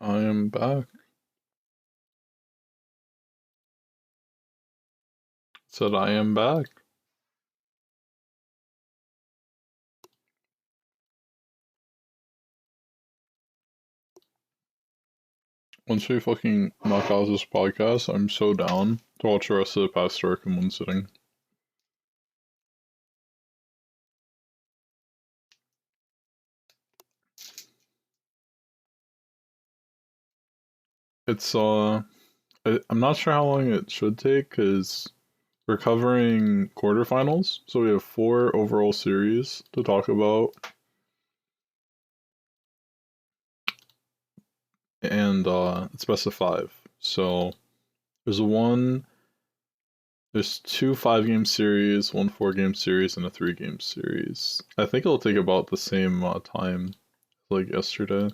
I am back. Said I am back. Once we fucking knock out this podcast, I'm so down to watch the rest of the past arc in one sitting. It's I'm not sure how long it should take because we're covering quarterfinals, so we have 4 overall series to talk about, and it's best of 5. So there's there's 2 5-game series, 1 4-game series, and a 3-game series. I think it'll take about the same time like yesterday.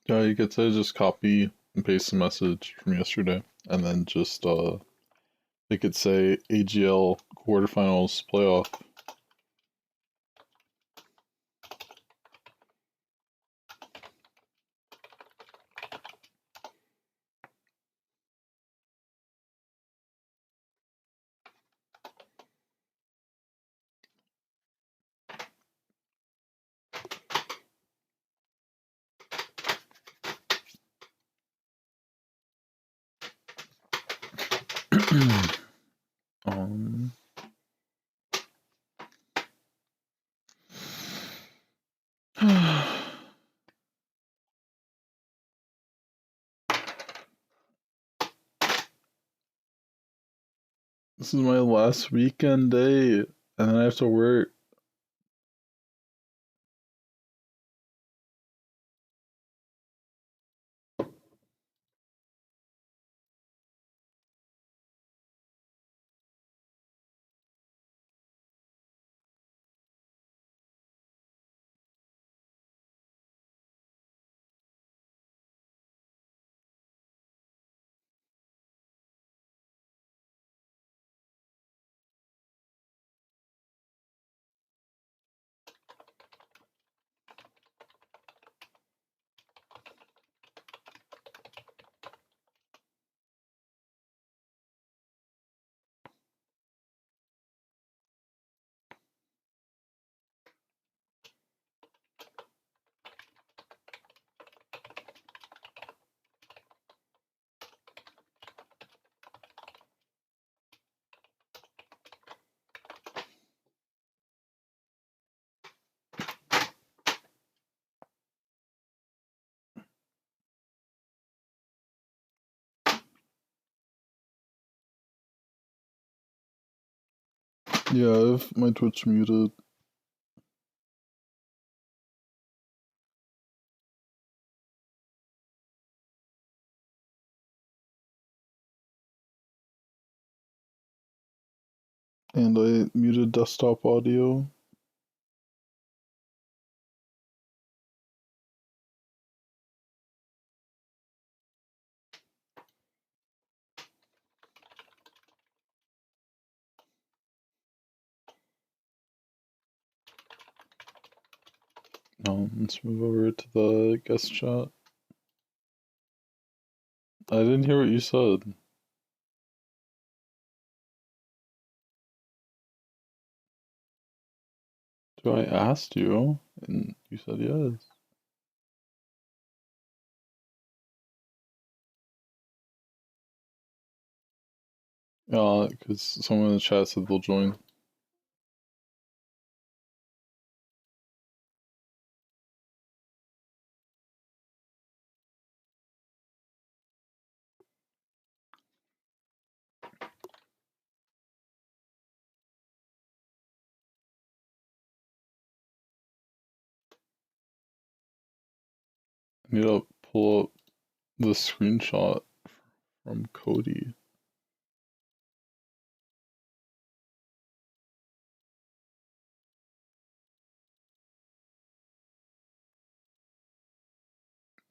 Yeah, you could say just copy and paste the message from yesterday, and then just they could say AGL Quarterfinals Playoff. um, this is my last weekend day, and then I have to work. Yeah, I have my Twitch muted. And I muted desktop audio. Let's move over to the guest chat. I didn't hear what you said. Do I asked you, and you said yes. Because someone in the chat said they'll join. I need to pull up the screenshot from Cody.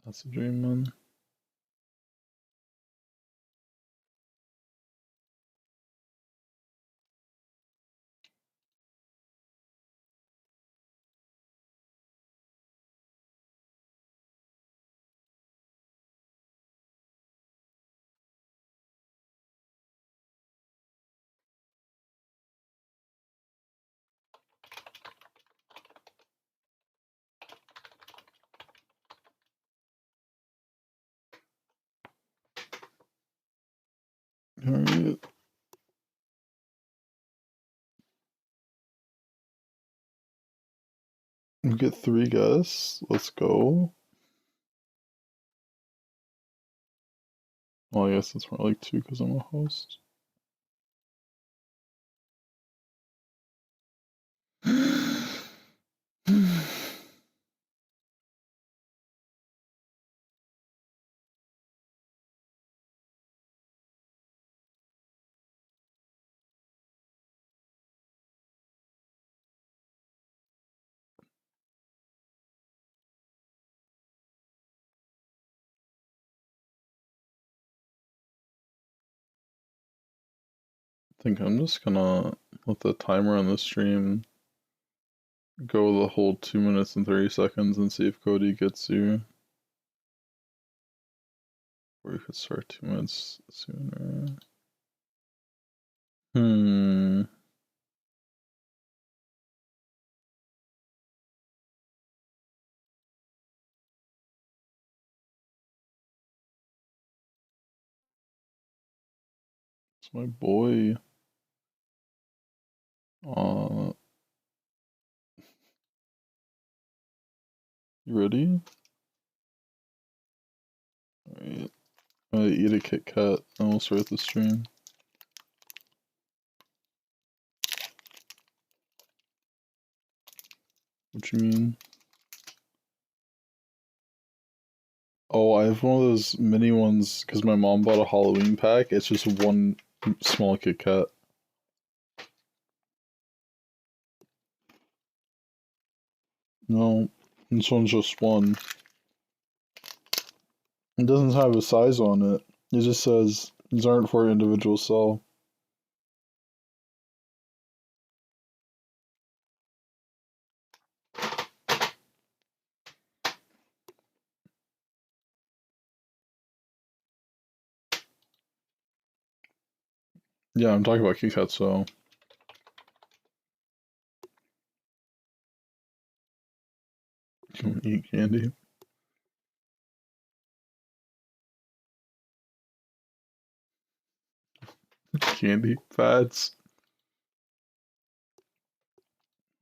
That's a dream, man. Alright. We get 3 guests. Let's go. Well, I guess it's more like 2 because I'm a host. I think I'm just gonna let the timer on the stream go the whole 2 minutes and 30 seconds and see if Cody gets you. Or we could start 2 minutes sooner. It's my boy. You ready? Alright. I'm gonna eat a Kit Kat and we'll start the stream. What you mean? Oh, I have one of those mini ones because my mom bought a Halloween pack. It's just one small Kit Kat. No, this one's just one. It doesn't have a size on it. It just says these aren't for individual sale. Yeah, I'm talking about Kit Kat, so. You wanna eat candy? Candy fads.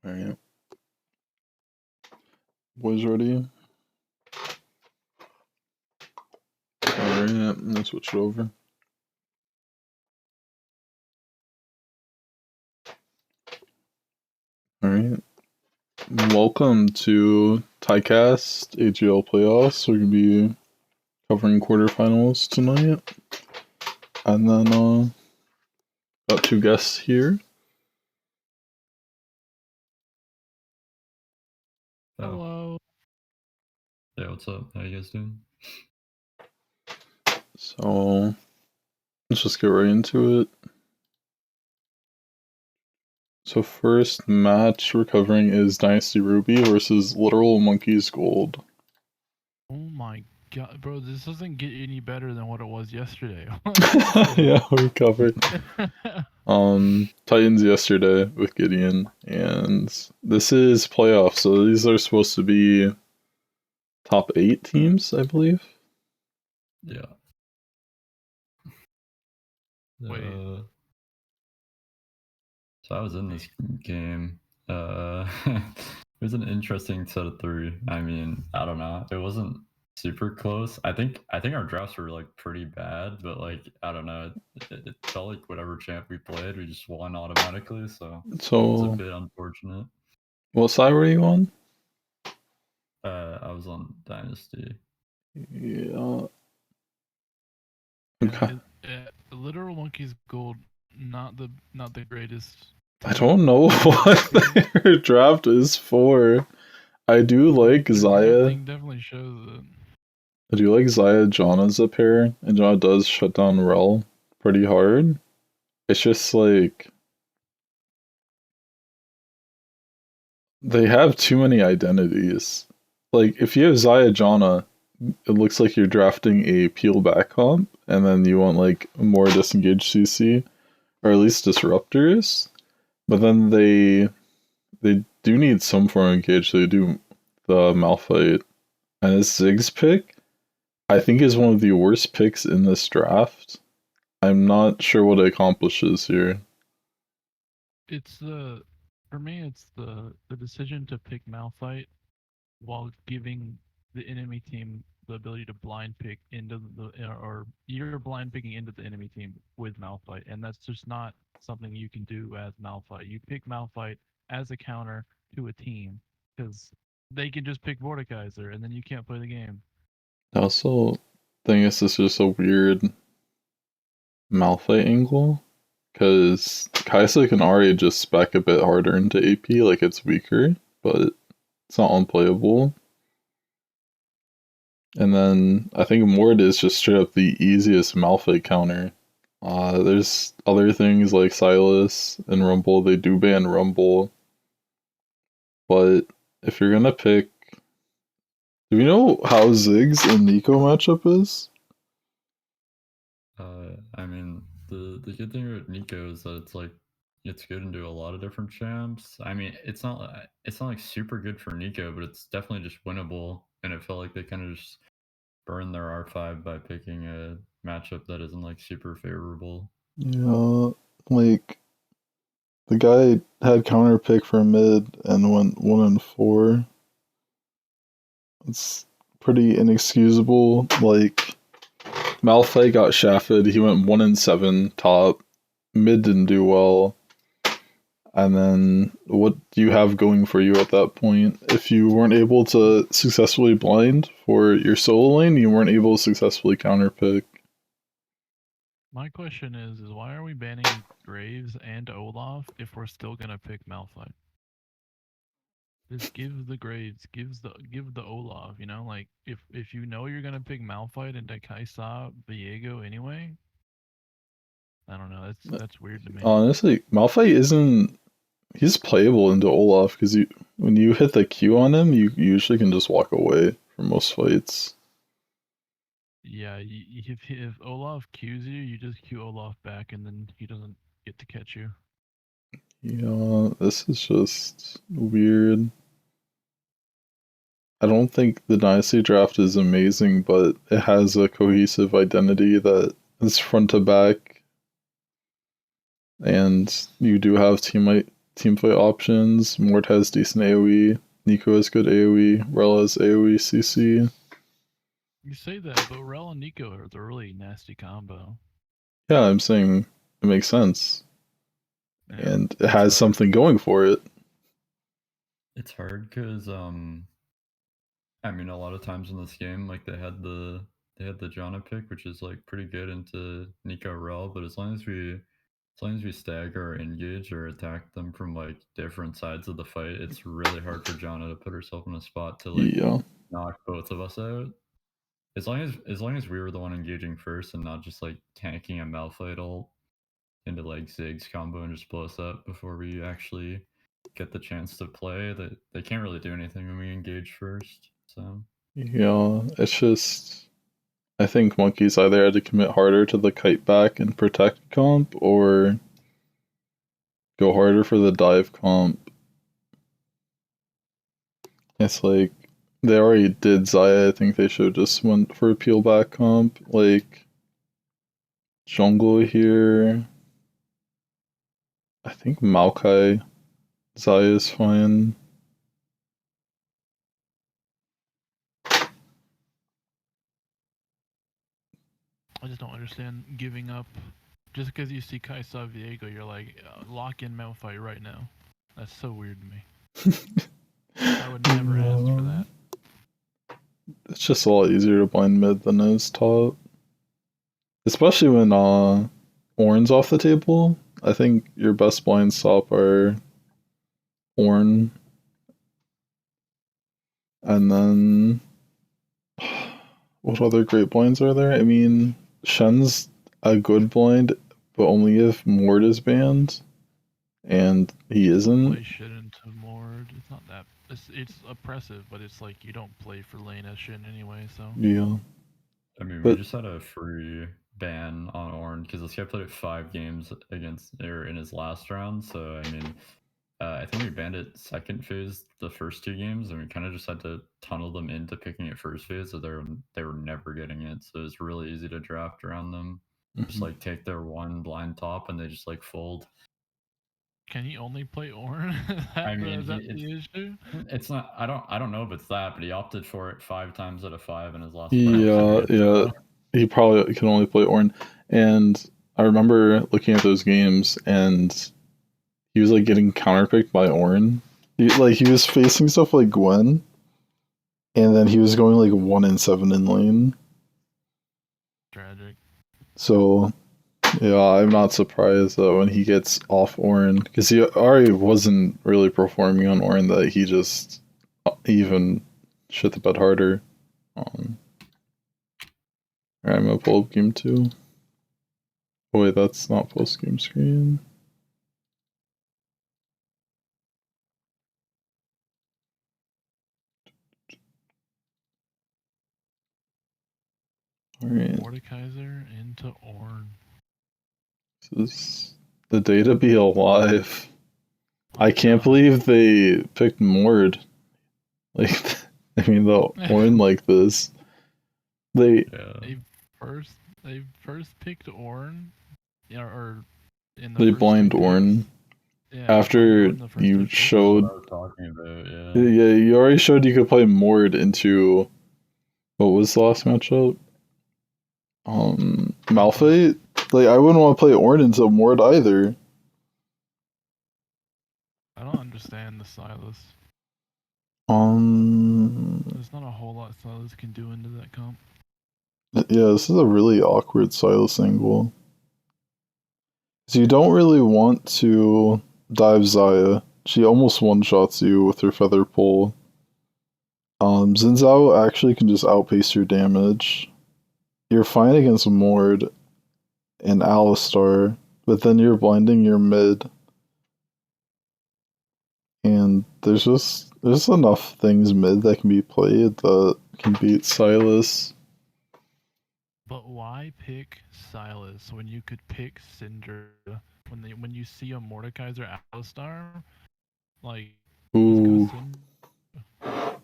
Alright. Boys ready? Alright, let's switch it over. Alright. Welcome to Tidecast AGL Playoffs. We're gonna be covering quarterfinals tonight. And then got 2 guests here. Hello. Hey, what's up? How you guys doing? So let's just get right into it. So first match we're covering is Dynasty Ruby versus Literal Monkeys Gold. Oh my god, bro, this doesn't get any better than what it was yesterday. Yeah, we covered Titans yesterday with Gideon, and this is playoffs, so these are supposed to be top 8 teams, I believe. Yeah. Wait. So I was in this game. It was an interesting set of three. I mean, I don't know. It wasn't super close. I think our drafts were like pretty bad, but like I don't know. It felt like whatever champ we played, we just won automatically. So it was a So, bit unfortunate. what side were you on? I was on Dynasty. Yeah. Yeah, Okay. Literal Monkey's Gold, not the greatest. I don't know what their draft is for. I do like Their Zaya. drafting definitely shows it. I do like Zaya Jana's up here, and Jana does shut down Rel pretty hard. It's just like they have too many identities. Like if you have Zaya Jana, it looks like you're drafting a peel back comp, and then you want like more disengaged CC, or at least disruptors. But then they do need some form of engage. They do the Malphite, and his Ziggs pick, I think, is one of the worst picks in this draft. I'm not sure what it accomplishes here. It's for me, it's the decision to pick Malphite while giving the enemy team the ability to blind pick into or you're blind picking into the enemy team with Malphite, and that's just not something you can do as Malphite. You pick Malphite as a counter to a team because they can just pick Mordekaiser, and then you can't play the game. I also think this is just a weird Malphite angle, because Kaisa can already just spec a bit harder into AP, like it's weaker, but it's not unplayable. And then I think Mord is just straight up the easiest Malphite counter. There's other things like Silas and Rumble, they do ban Rumble, but if you're gonna pick, do we know how Ziggs and Nico matchup is? I mean, the good thing with Nico is that it's good into a lot of different champs. I mean, it's not like super good for Nico, but it's definitely just winnable. And it felt like they kind of just burned their R5 by picking a matchup that isn't like super favorable. Yeah, like the guy had counter pick for mid and went 1-4. It's pretty inexcusable. Like Malphite got shafted. He went 1-7 top. Mid didn't do well. And then what do you have going for you at that point? If you weren't able to successfully blind for your solo lane, you weren't able to successfully counterpick. My question is why are we banning Graves and Olaf if we're still gonna pick Malphite? Just give the Graves, give the Olaf, you know, like if you know you're gonna pick Malphite and Kaisa Viego anyway, I don't know. That's weird to me. Honestly, Malphite isn't. He's playable into Olaf because when you hit the Q on him, you usually can just walk away from most fights. Yeah, if Olaf Qs you, you just Q Olaf back, and then he doesn't get to catch you. Yeah, this is just weird. I don't think the Dynasty draft is amazing, but it has a cohesive identity that is front to back, and you do have team fight options. Mort has decent AoE, Nico has good AoE, Rel has AoE CC. You say that, but Rel and Nico are the really nasty combo. Yeah, I'm saying it makes sense, Yeah, and it It's has hard. something going for it. It's hard because I mean, a lot of times in this game, like they had the Janna pick, which is like pretty good into Nico Rel, but as long as we stagger or engage or attack them from like different sides of the fight, it's really hard for Janna to put herself in a spot to like Yeah, knock both of us out. As long as we were the one engaging first and not just like tanking a Malphite ult into like Ziggs combo and just blow us up before we actually get the chance to play, that they can't really do anything when we engage first. So yeah, it's just. I think Monkeys either had to commit harder to the kite back and protect comp, or go harder for the dive comp. It's like they already did Zaya. I think they should have just went for a peel back comp. Like jungle here. I think Maokai Zaya is fine. I just don't understand giving up. Just because you see Kaisa Viego, you're like, lock in Malphite right now. That's so weird to me. I would never ask for that. It's just a lot easier to blind mid than it is top. Especially when Ornn's off the table. I think your best blind stop are Ornn. And then what other great blinds are there? I mean, Shen's a good blind, but only if Mord is banned. And he isn't. Play shit into Mord. It's not that. It's oppressive, but it's like you don't play for lane as shit anyway, so. Yeah. I mean, we But just had a free ban on Ornn because this guy played it 5 games against or in his last round. So I mean, I think we banned it second phase the first 2 games, and we kind of just had to tunnel them into picking it first phase, so they were never getting it. So it's really easy to draft around them. Just like take their one blind top, and they just like fold. Can he only play Ornn? I mean, is that the issue? It's not. I don't know if it's that, but he opted for it 5 times out of 5 in his last. yeah, he probably can only play Ornn. And I remember looking at those games, and he was like getting counterpicked by Ornn. He was facing stuff like Gwen, and then he was going like 1-7 in lane. Tragic. So yeah, I'm not surprised that when he gets off Ornn, because he already wasn't really performing on Ornn, that he just even shit the bed harder. Alright, I'm gonna pull up game 2. Oh wait, that's not post game screen. Alright. Mordekaiser into Ornn. This is the day to be alive. I can't believe they picked Mord. Like, I mean, the Ornn like this. They first picked Ornn, or in the they first blind 2 Ornn. picks. After Ornn the first you 2 picks. showed, That's what I was talking about, yeah, you already showed you could play Mord into what was the last matchup? Malphite. Like, I wouldn't want to play Ornn into Mord either. I don't understand the Silas. There's not a whole lot Silas can do into that comp. Yeah, this is a really awkward Silas angle. So you don't really want to dive Zaya. She almost one-shots you with her feather pull. Xin Zhao actually can just outpace your damage. You're fine against Mord and Alistar, but then you're blinding your mid. And there's enough things mid that can be played that can beat Silas. But why pick Silas when you could pick Syndra? When you see a Mordekaiser Alistar, like, ooh, I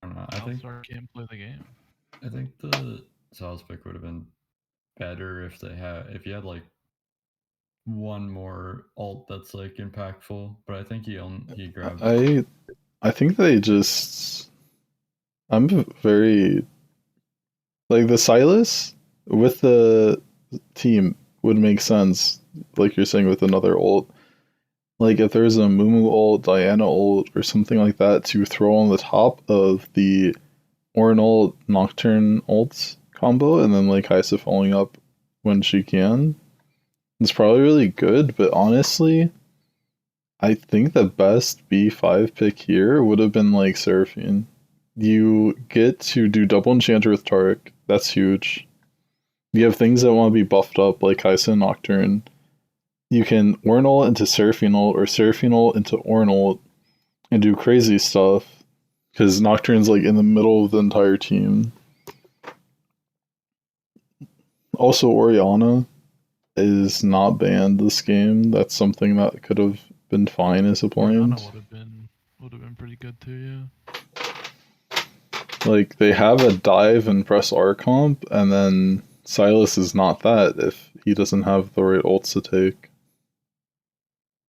don't know. Alistar can't play the game. I think the Silas pick would have been better if you had like one more alt that's like impactful. But I think he grabbed. I think they just. I'm very. Like, the Silas with the team would make sense, like you're saying, with another ult. Like, if there's a Mumu ult, Diana ult, or something like that to throw on the top of the Ornn ult, Nocturne ult combo, and then, like, Heisa following up when she can, it's probably really good, but honestly, I think the best B5 pick here would have been, like, Seraphine. You get to do double enchanter with Taric. That's huge. You have things that want to be buffed up, like Heisa and Nocturne. You can Ornn ult into Seraphine ult, or Seraphine ult into Ornn ult, and do crazy stuff. Because Nocturne's like in the middle of the entire team. Also, Orianna is not banned this game. That's something that could have been fine as a blind. Orianna would have been pretty good too, yeah. Like, they have a dive and press R comp, and then Silas is not that if he doesn't have the right ults to take.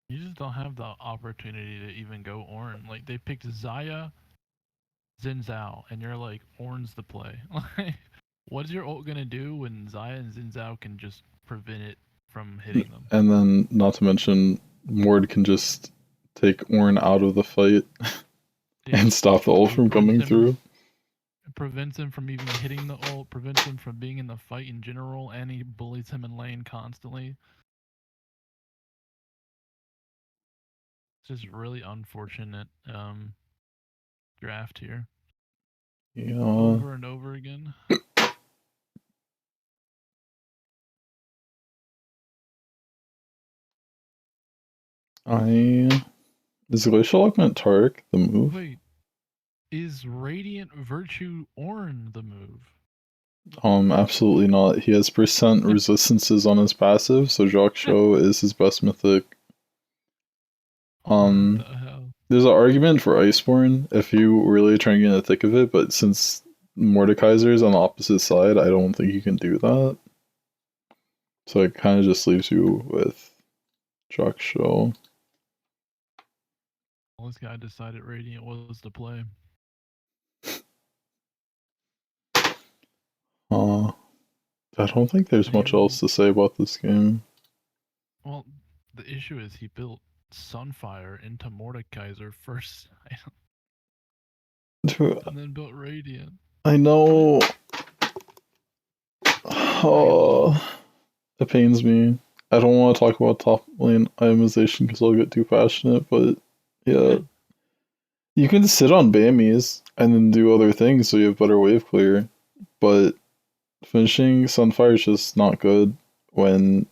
You just don't have the opportunity to even go Ornn. Like, they picked Xayah, Xin Zhao, and you're like, Ornn's the play. Like, what's your ult gonna do when Xayah and Xin Zhao can just prevent it from hitting them? And then, not to mention, Mord can just take Ornn out of the fight and stop the ult from coming through. It prevents him from even hitting the ult, prevents him from being in the fight in general, and he bullies him in lane constantly. It's just really unfortunate draft here. Yeah. Over and over again. Is Glacial Augment Taric the move? Wait, is Radiant Virtue Ornn the move? Absolutely not. He has percent resistances on his passive, so Jacques Show is his best mythic. What the hell? There's an argument for Iceborne if you really try and get in the thick of it, but since Mordekaiser is on the opposite side, I don't think you can do that. So it kind of just leaves you with Jacques Show. Well, this guy decided Radiant was the play. I don't think there's much else to say about this game. Well, the issue is he built Sunfire into Mordekaiser first, and then built Radiant. I know. Oh, it pains me. I don't want to talk about top lane itemization because I'll get too passionate, but yeah. You can sit on Bammies and then do other things so you have better wave clear, but finishing Sunfire is just not good when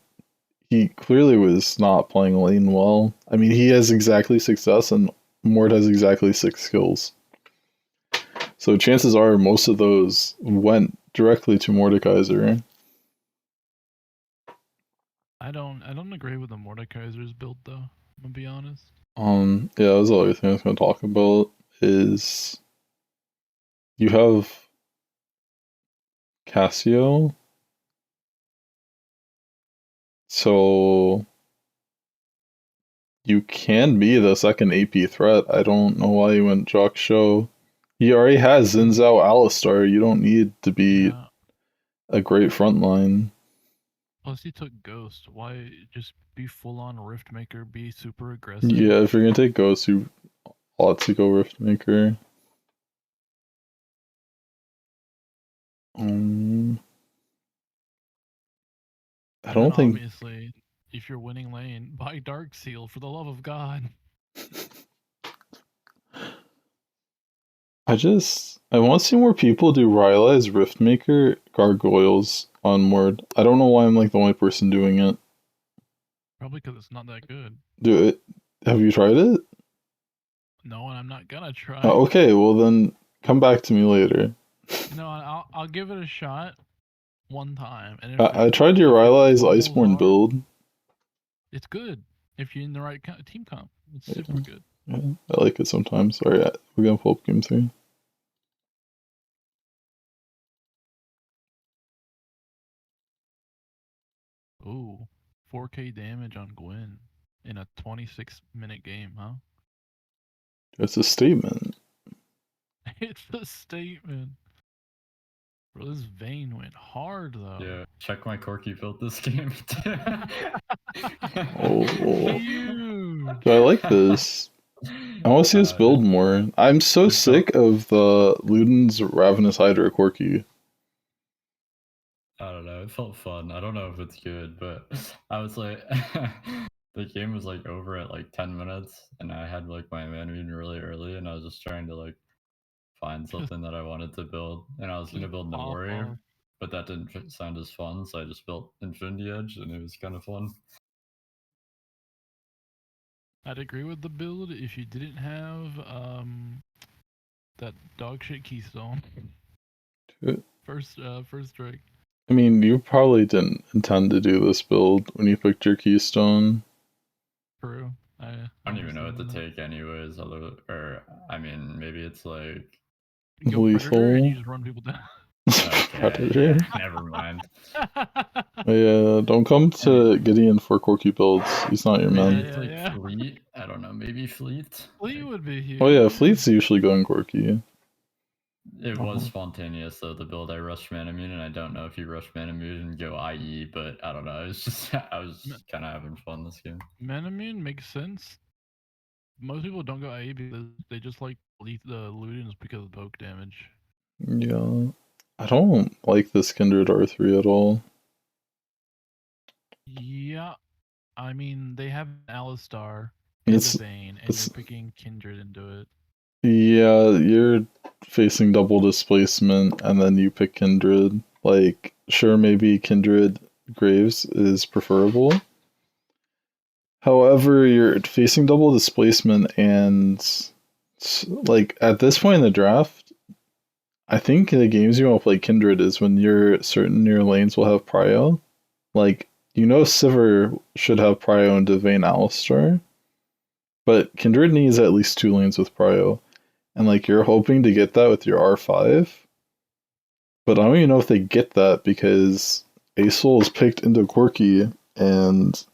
he clearly was not playing lane well. I mean, he has exactly 6 deaths and Mord has exactly 6 kills. So chances are most of those went directly to Mordekaiser. I don't agree with the Mordekaiser's build though, I'm gonna be honest. Yeah, that was the other thing I was gonna talk about is you have Cassio. So you can be the second AP threat. I don't know why you went Jacques Show. He already has Xin Zhao Alistar. You don't need to be a great frontline. Plus he took Ghost. Why just be full on Riftmaker, be super aggressive? Yeah, if you're gonna take Ghost, you ought to go Riftmaker. I don't think. Obviously, if you're winning lane, buy Dark Seal for the love of God. I want to see more people do Rylai's Riftmaker gargoyles on Mord. I don't know why I'm like the only person doing it. Probably because it's not that good. Do it. Have you tried it? No, and I'm not gonna try. Okay, well then come back to me later. No, I'll give it a shot one time. And I tried your Rylai's Iceborne build. It's good if you're in the right team comp. It's super good. Yeah, I like it sometimes. Alright, we're gonna pull up game 3. Ooh, 4k damage on Gwen in a 26-minute game, huh? It's a statement. It's a statement. Bro, this Vayne went hard though. Yeah, check my Corky built this game. Oh, I like this. I want to see this build more. I'm so sick of the Luden's Ravenous Hydra Corky. I don't know, it felt fun. I don't know if it's good, but I was like, the game was like over at like 10 minutes, and I had like my man reading really early, and I was just trying to like find something that I wanted to build, and I was gonna build the Warrior, but that didn't sound as fun, so I just built Infinity Edge, and it was kind of fun. I'd agree with the build if you didn't have that dog shit keystone. First Drake. I mean, you probably didn't intend to do this build when you picked your keystone. True. I don't even know what to take anyways, although, or, I mean, maybe it's like... You go Predator and you just run people down. Okay, Predator? yeah, never mind. Yeah, don't come to Gideon for quirky builds. He's not your Maybe man. it's like yeah. Fleet. I don't know. Maybe Fleet. Fleet would be huge. Oh yeah, Fleet's usually going quirky. It was spontaneous though. The build I rushed Manamune, and I don't know if you rush Manamune and go IE, but I don't know. It's just I was kind of having fun this game. Manamune makes sense. Most people don't go IE because they just like the Ludens because of poke damage. Yeah. I don't like this Kindred R3 at all. Yeah, I mean they have an Alistar and It's a Vayne, and you're picking Kindred into it. yeah, you're facing double displacement and then you pick Kindred. Like, sure, maybe Kindred Graves is preferable. However, you're facing double displacement and like at this point in the draft, I think the games you want to play Kindred is when you're certain your lanes will have Prio. Like, Sivir should have Prio and Devane Alistar, but Kindred needs at least 2 lanes with Prio. And like you're hoping to get that with your R5, but I don't even know if they get that because Asol is picked into Quirky, and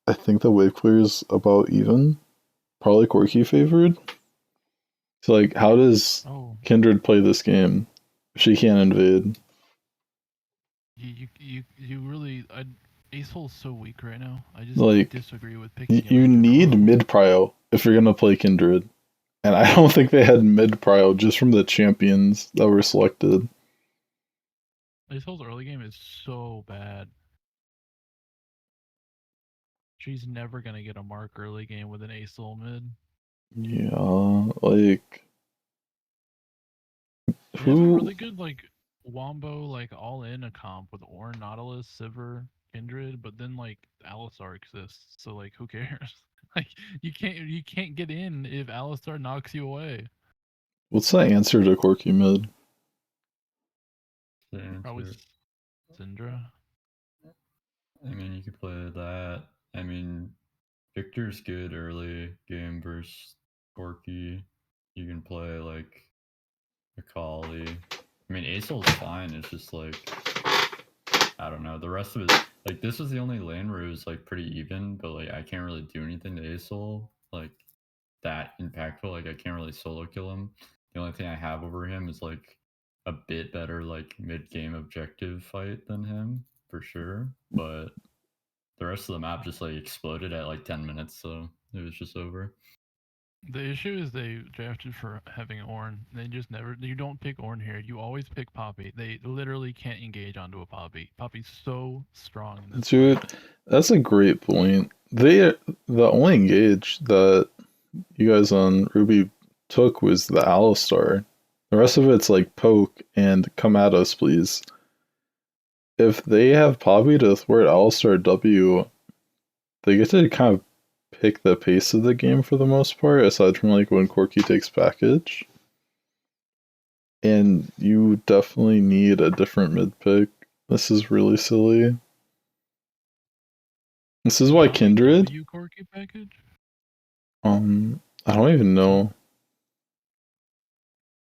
I think the wave clear is about even. Probably Quirky favored. So like, how does Kindred play this game if she can't invade? You really Asol's so weak right now. I just Like, disagree with picking him. You need mid prio if you're gonna play Kindred, and I don't think they had mid prio just from the champions that were selected. Asol's early game is so bad. She's never gonna get a mark early game with an Asol mid. Yeah, like They have a really good like Wombo like all in a comp with Ornn, Nautilus, Sivir, Kindred, but then like Alistar exists, so like who cares? Like you can't get in if Alistar knocks you away. What's the answer to Quirky mid? Probably Syndra. I mean, you could play that. I mean, Victor's good early game versus Corky. You can play like Akali. I mean, Asol's fine. It's just like I don't know. The rest of it, like this was the only lane where it was like pretty even, but like I can't really do anything to Asol like that impactful. Like I can't really solo kill him. The only thing I have over him is like a bit better like mid game objective fight than him for sure, but the rest of the map just like exploded at like 10 minutes, so it was just over. The issue is they drafted for having Ornn. They just never. You don't pick Ornn here. You always pick Poppy. They literally can't engage onto a Poppy. Poppy's so strong in this Dude, fight. that's a great point. The only engage that you guys on Ruby took was the Alistar. The rest of it's like poke and come at us, please. If they have Poppy to thwart Alistar W, they get to kind of pick the pace of the game for the most part, aside from like when Corky takes package. And you definitely need a different mid pick. This is really silly. This is why Kindred. W Corky package? I don't even know.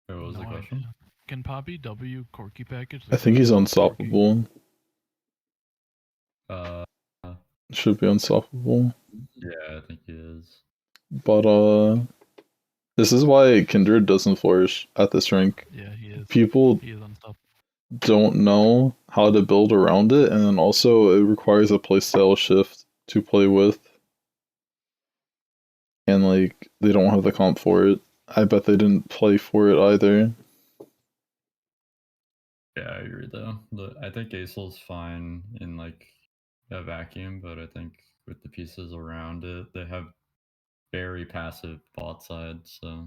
What was the question? Idea. Can Poppy W Corky package? I think he's unstoppable. Should be unstoppable. Yeah, I think he is. But this is why Kindred doesn't flourish at this rank. Yeah, he is. People he is unstoppable. Don't know how to build around it, and then also it requires a playstyle shift to play with. And like they don't have the comp for it. I bet they didn't play for it either. Yeah, I agree though. I think Asol's fine in like a vacuum, but I think with the pieces around it, they have very passive bot side, so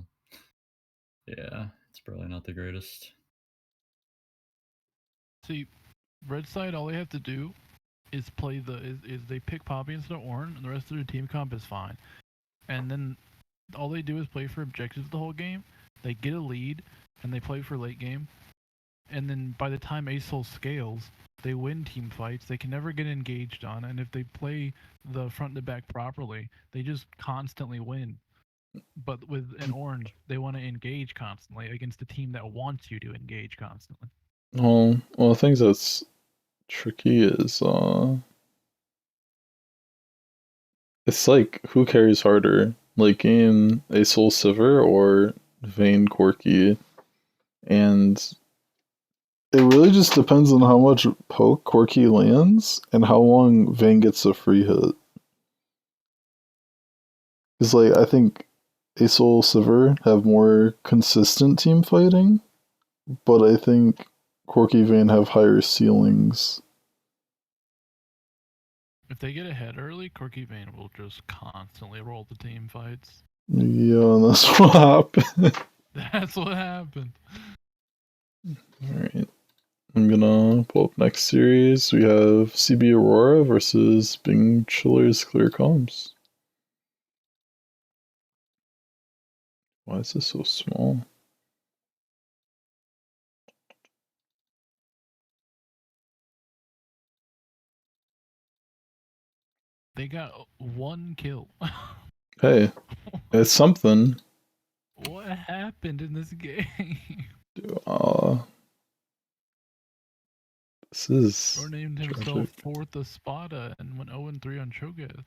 yeah, it's probably not the greatest. See, red side, all they have to do is play is they pick Poppy instead of Ornn, and the rest of their team comp is fine. And then all they do is play for objectives the whole game. They get a lead, and they play for late game. And then by the time Asol scales, they win team fights. They can never get engaged on, and if they play the front to back properly, they just constantly win. But with an orange, they want to engage constantly against a team that wants you to engage constantly. Well, I think that's Tricky is it's like who carries harder, like in a Soul Silver or Vayne Corki, and it really just depends on how much poke Corki lands and how long Vayne gets a free hit. Because like I think a Soul Silver have more consistent team fighting, but I think Corki Vayne have higher ceilings. If they get ahead early, Corky Vane will just constantly roll the team fights. Yeah, that's what happened. That's what happened. Alright. I'm gonna pull up next series. We have CB Aurora versus Bing Chiller's Clear Comms. Why is this so small? They got 1 kill. Hey, it's something. What happened in this game? This is Bro named himself 4th Espada and went 0-3 on Cho'Gath.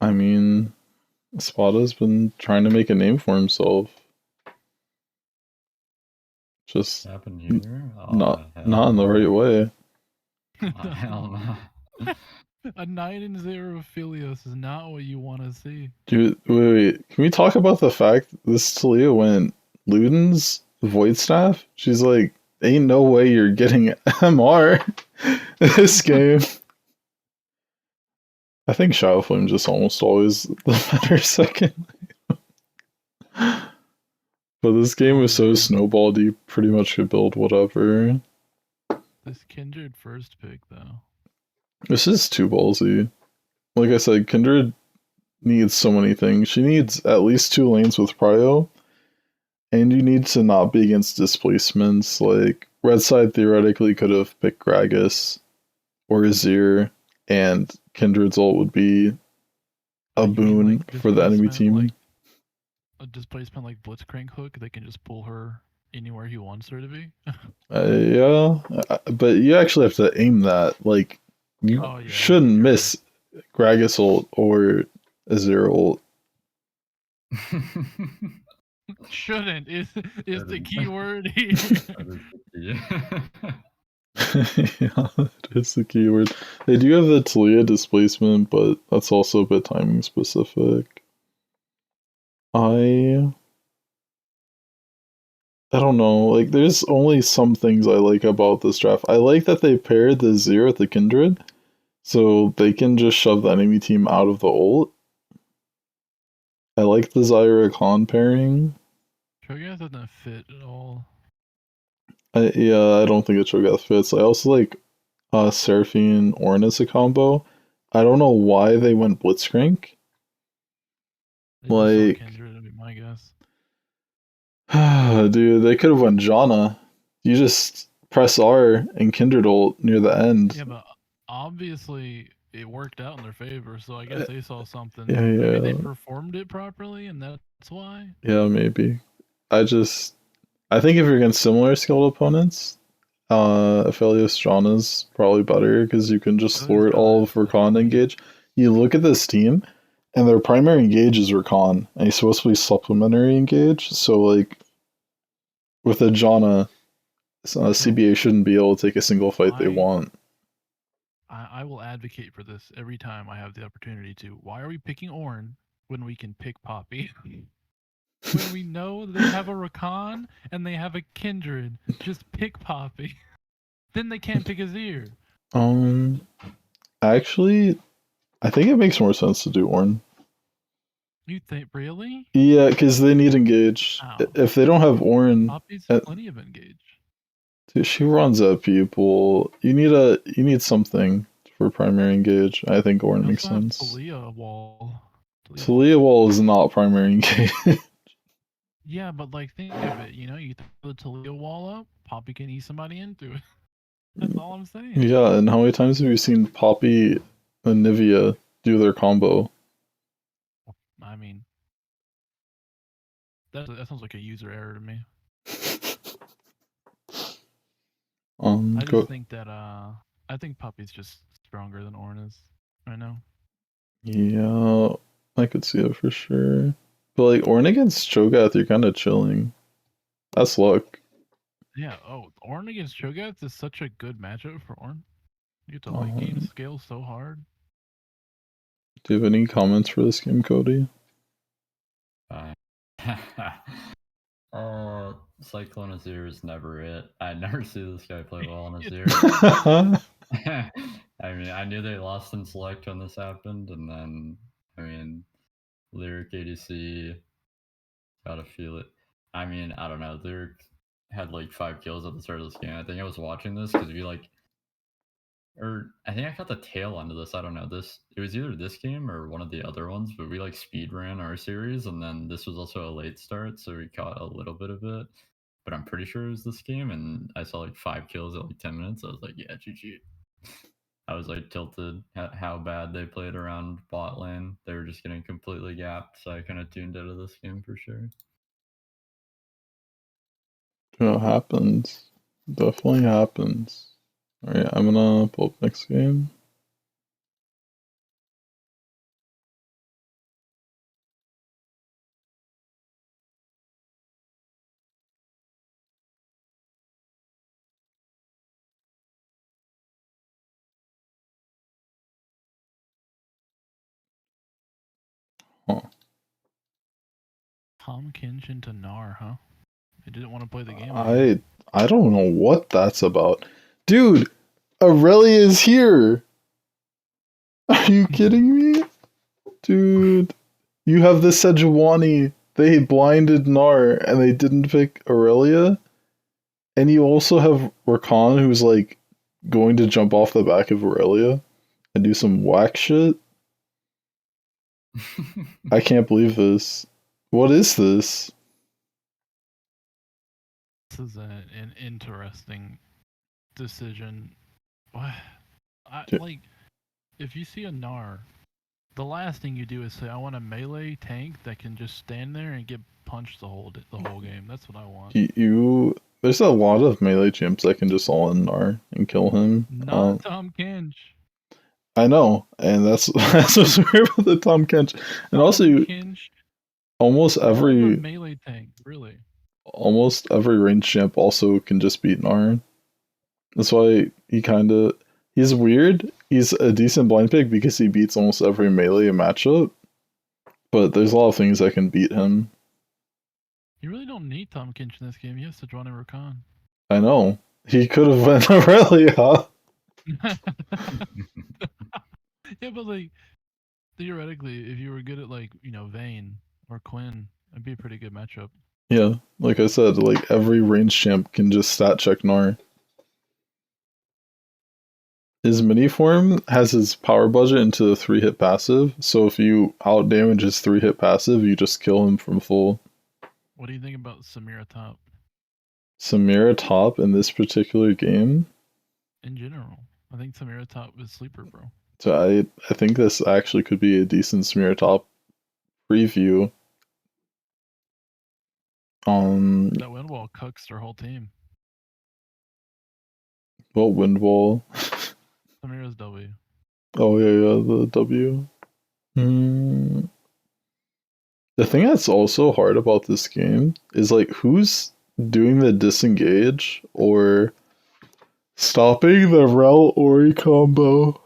I mean, Spada's been trying to make a name for himself. Just Happened here? not in the right way. Hell no. A 9-0 Philios is not what you want to see. Dude, wait. Can we talk about the fact this Talia went Luden's Void Staff? She's like, ain't no way you're getting MR this game. I think Shadow Flame just almost always the better second. But this game was so snowballed, you pretty much could build whatever. This Kindred first pick, though. This is too ballsy. Like I said, Kindred needs so many things. She needs at least 2 lanes with Prio, and you need to not be against displacements. Like, red side theoretically could have picked Gragas or Azir, and Kindred's ult would be a boon for the enemy team. Like a displacement like Blitzcrank Hook, they can just pull her anywhere he wants her to be. Yeah, but you actually have to aim that. Like, you shouldn't miss Gragas ult or Azir ult. Shouldn't is the key word here. Yeah, it is the keyword. They do have the Talia displacement, but that's also a bit timing specific. I don't know. Like, there's only some things I like about this draft. I like that they paired the Zero with the Kindred, so they can just shove the enemy team out of the ult. I like the Zyra Khan pairing. Cho'Gath doesn't fit at all. Yeah, I don't think it Cho'Gath fits. I also like Seraphine Ornn as a combo. I don't know why they went Blitzcrank. Like, Kindred would be my guess. Dude, they could have went Janna. You just press R and Kindred ult near the end. Yeah, but obviously it worked out in their favor, so I guess they saw something. Yeah. Maybe they performed it properly, and that's why. Yeah, maybe. I think if you're against similar skilled opponents, Aphelios Janna's probably better because you can just thwart all of Rakan engage. You look at this team, and their primary engage is Rakan, and he's supposed to be supplementary engage. So, like, with a Janna, CBA shouldn't be able to take a single fight they want. I will advocate for this every time I have the opportunity to. Why are we picking Ornn when we can pick Poppy? When we know they have a Rakan and they have a Kindred, just pick Poppy. Then they can't pick Azir. Actually, I think it makes more sense to do Ornn. You think really? Yeah, because they need engage. If they don't have Ornn, Poppy's plenty of engage. Dude, she runs at people. You need something for primary engage. I think Ornn makes sense. Talia wall. Talia wall is not primary engage. Yeah, but like think of it. You know, you throw the Talia wall up, Poppy can ease somebody into it. That's all I'm saying. Yeah, and how many times have you seen Poppy and Nivea do their combo? I mean, that sounds like a user error to me. I Go. just think that I think Puppy's just stronger than Orn is right now. Yeah, I could see it for sure. But like Orn against Cho'Gath, you're kind of chilling. That's luck. Yeah. Oh, Orn against Cho'Gath is such a good matchup for Orn. You get to late game scale so hard. Do you have any comments for this game, Cody? Cyclone Azir is never it. I never see this guy play well on Azir. I mean, I knew they lost in select when this happened, and then, I mean, Lyric ADC, gotta feel it. I mean, I don't know. Lyric had like 5 kills at the start of this game. I think I was watching this because we like, or I think I caught the tail end of this. I don't know. It was either this game or one of the other ones, but we like speed ran our series, and then this was also a late start, so we caught a little bit of it. But I'm pretty sure it was this game, and I saw like 5 kills at like 10 minutes. I was like, yeah, GG. I was like tilted at how bad they played around bot lane. They were just getting completely gapped, so I kind of tuned out of this game for sure. You know, it happens. Definitely happens. Alright, I'm gonna pull up next game. Huh. Tom Kinch into Gnar, huh? They didn't want to play the game. I don't know what that's about. Dude, Aurelia is here! Are you kidding me? Dude, you have the Sejuani. They blinded Gnar and they didn't pick Aurelia. And you also have Rakan who's like going to jump off the back of Aurelia and do some whack shit. I can't believe this. What is this? This is an interesting decision. Like, if you see a Gnar, the last thing you do is say, "I want a melee tank that can just stand there and get punched the whole game." That's what I want. There's a lot of melee champs that can just all in Gnar and kill him. Not Tom Kinch. I know, and that's what's weird about the Tom Kench. And also, Kinch, almost every melee tank, really. Almost every range champ also can just beat Gnar. That's why he's weird. He's a decent blind pick because he beats almost every melee matchup. But there's a lot of things that can beat him. You really don't need Tom Kinch in this game. You have Sejuani and Rakan. I know. He could have went Aurelia. Yeah, but like theoretically, if you were good at like Vayne or Quinn, it'd be a pretty good matchup. Yeah, like I said, like every range champ can just stat check Gnar. His mini form has his power budget into the 3-hit passive, so if you out damage his 3-hit passive, you just kill him from full. What do you think about Samira top? Samira top in this particular game? In general, I think Samira top is sleeper, bro. So I think this actually could be a decent Samira top preview. That wind wall cucks their whole team. Well, wind wall. Samira's W. Oh yeah, the W. The thing that's also hard about this game is like who's doing the disengage or stopping the Rel Ori combo.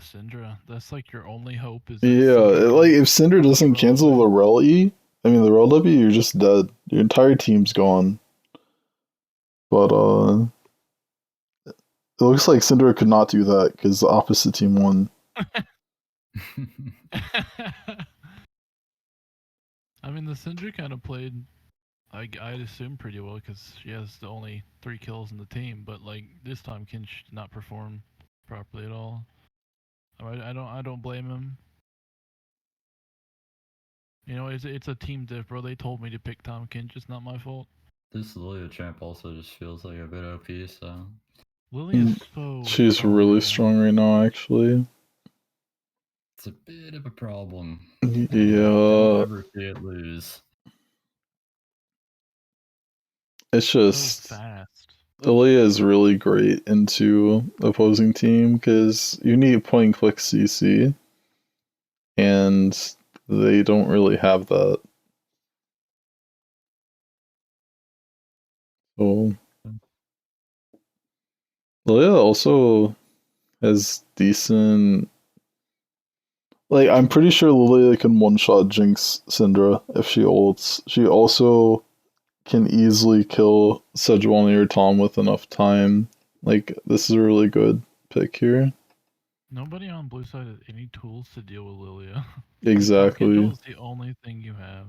Syndra. That's like your only hope is Yeah, like if Syndra doesn't cancel the Rel E, I mean the Rel W, you're just dead. Your entire team's gone. But it looks like Syndra could not do that because the opposite team won. I mean, the Syndra kind of played, I'd assume pretty well because she has the only 3 kills in the team. But like this time, Kinch did not perform properly at all. I don't blame him. You know, it's a team diff, bro. They told me to pick Tom Kinch. It's not my fault. This Lilia champ also just feels like a bit OP, so... Lilia is so She's strong really right strong right now, actually. It's a bit of a problem. Yeah. Don't ever see it lose. It's So just fast. Ilya is really great into opposing team because you need point and click CC, and they don't really have that. So Ilya also has decent. Like, I'm pretty sure Lilia can one-shot Jinx Syndra if she ults. She also can easily kill Sejuani or Tom with enough time. Like, this is a really good pick here. Nobody on blue side has any tools to deal with Lilia. Exactly. Control is the only thing you have.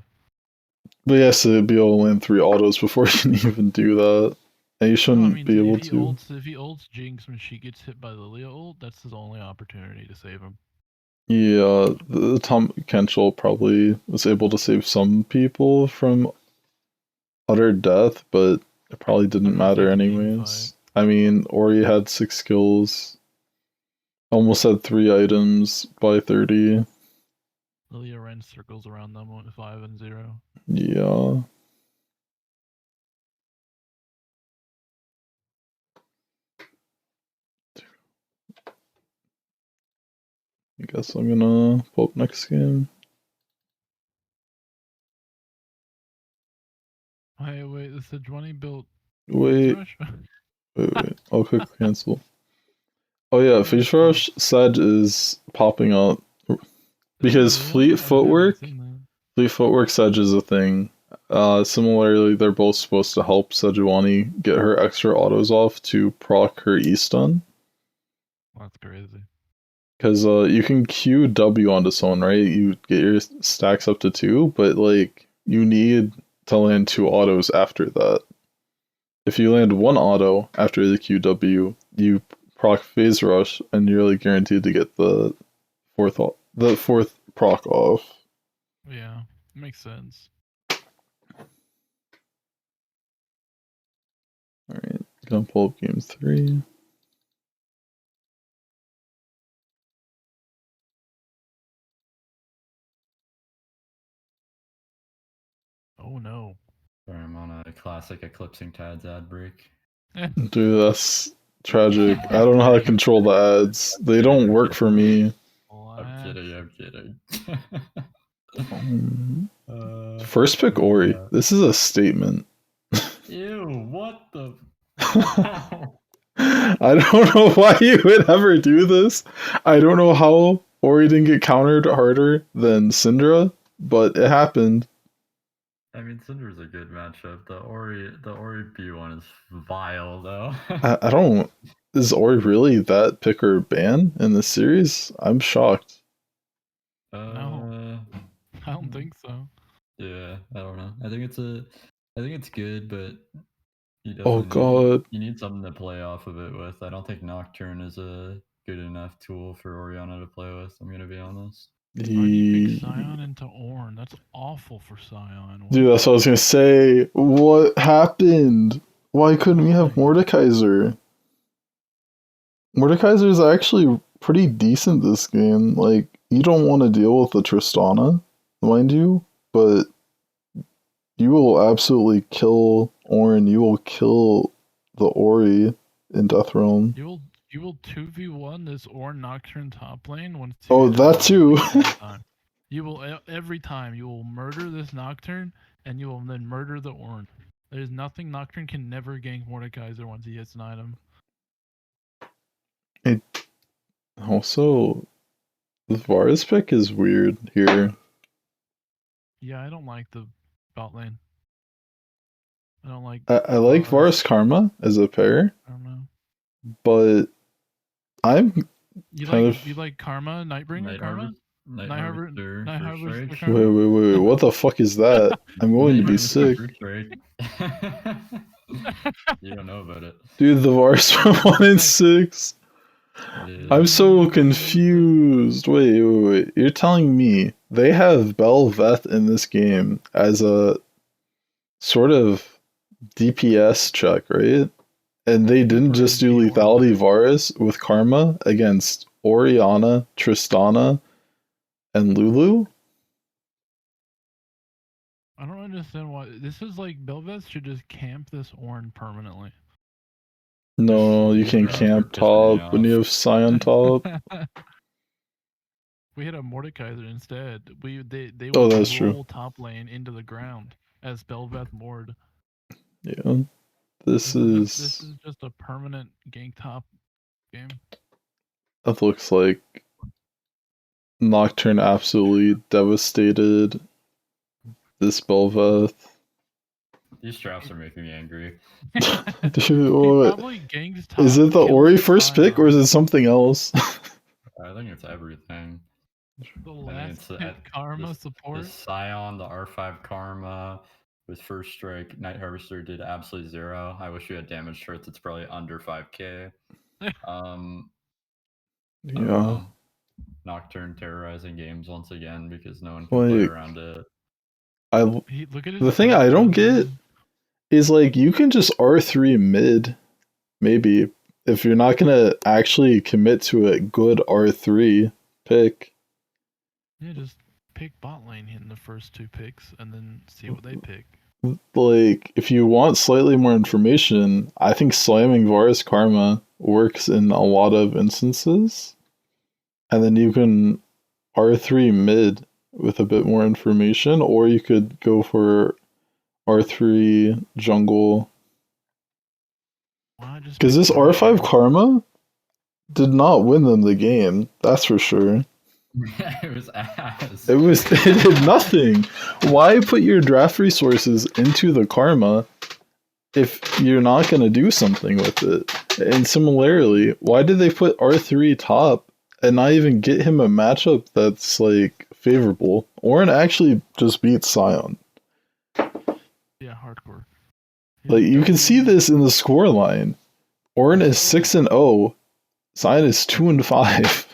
But yes, it'd be able to land 3 autos before you can even do that. And you No, shouldn't I mean, be able to. if he ults Jinx when she gets hit by the Lilia ult, that's his only opportunity to save him. Yeah, the Tom Kenchel probably was able to save some people from utter death, but it probably didn't matter affect the team anyways. I mean, Ori had 6 kills, almost had 3 items by 30. Lilia ran circles around them with 5 and 0. Yeah. I guess I'm gonna pull up next game. Hey, wait, the Sejuani built Wait, Rush? wait. I'll quick cancel. Oh yeah, Phase Rush Sedge is popping up because Fleet Footwork Sedge is a thing. Similarly, they're both supposed to help Sejuani get her extra autos off to proc her E-stun. That's crazy. Because you can queue W onto someone, right? You get your stacks up to 2, but like you need to land 2 autos after that. If you land 1 auto after the QW, you proc Phase Rush, and you're like guaranteed to get the fourth proc off. Yeah, makes sense. Alright, gonna pull up game 3. Oh no. Sorry, I'm on a classic Eclipsing Tides ad break. Dude, that's tragic. I don't know how to control the ads. They don't work for me. I'm kidding. First pick Ori. This is a statement. Ew, what the? I don't know why you would ever do this. I don't know how Ori didn't get countered harder than Syndra, but it happened. I mean, Cinder's a good matchup. The Ori B1 is vile, though. I don't. Is Ori really that pick or ban in this series? I'm shocked. No. I don't think so. Yeah, I don't know. I think it's good, but you Oh definitely god. you need something to play off of it with. I don't think Nocturne is a good enough tool for Oriana to play with. I'm gonna be honest. Why do you pick Sion into Ornn? That's awful for Sion. Dude, that's what I was gonna say. What happened? Why couldn't we have Mordekaiser? Mordekaiser is actually pretty decent this game. Like, you don't want to deal with the Tristana, mind you, but you will absolutely kill Ornn. You will kill the Ori in Death Realm. You will 2v1 this Ornn Nocturne top lane once Oh, that too. You will every time you will murder this Nocturne and you will then murder the Ornn. There's nothing Nocturne can never gank Mordekaiser once he hits an item. It also, the Varus pick is weird here. Yeah, I don't like the bot lane. I don't like. I like Varus Karma as a pair. I don't know. But I'm you like Karma, Nightbringer, Karma? Night Harvester, Karma? Wait, what the fuck is that? I'm going to be sick. You don't know about it. Dude, the Varus from 1 and 6. I'm so confused. Wait. You're telling me they have Bel'Veth in this game as a sort of DPS check, right? And they didn't just do Lethality Varus with Karma against Oriana, Tristana, and Lulu? I don't understand why. This is like Belveth should just camp this Ornn permanently. No, you These can rounds are camp pissing me top when you off. have Scion top. We had a Mordekaiser instead. They Oh, would that's true. roll top lane into the ground as Belveth Mord. Yeah. This This is is just a permanent gank top game. that looks like Nocturne absolutely devastated this Belveth. These drafts are making me angry. Dude, He what? probably ganks top. Is it the kills Ori first pick or is Scion. it something else? I think it's everything. The I mean, last it's hit Karma the support. Scion, the R5 Karma with first strike. Night Harvester did absolutely 0. I wish we had damage shirts. It's probably under 5k. I don't Yeah. know. Nocturne terrorizing games once again because no one can play Like, around it. Look at his the thing I don't get man. is like you can just R3 mid, maybe, if you're not gonna actually commit to a good R3 pick. Yeah, just pick bot lane in the first 2 picks and then see what they pick. Like, if you want slightly more information, I think slamming Varus Karma works in a lot of instances. And then you can R3 mid with a bit more information, or you could go for R3 jungle. Because this R5 Karma did not win them the game, that's for sure. It was ass. It did nothing. Why put your draft resources into the Karma if you're not going to do something with it? And similarly, why did they put R3 top and not even get him a matchup that's like favorable? Ornn actually just beats Scion. Yeah, hardcore. Like, you can see this in the score line. Ornn is 6-0. Scion is 2-5.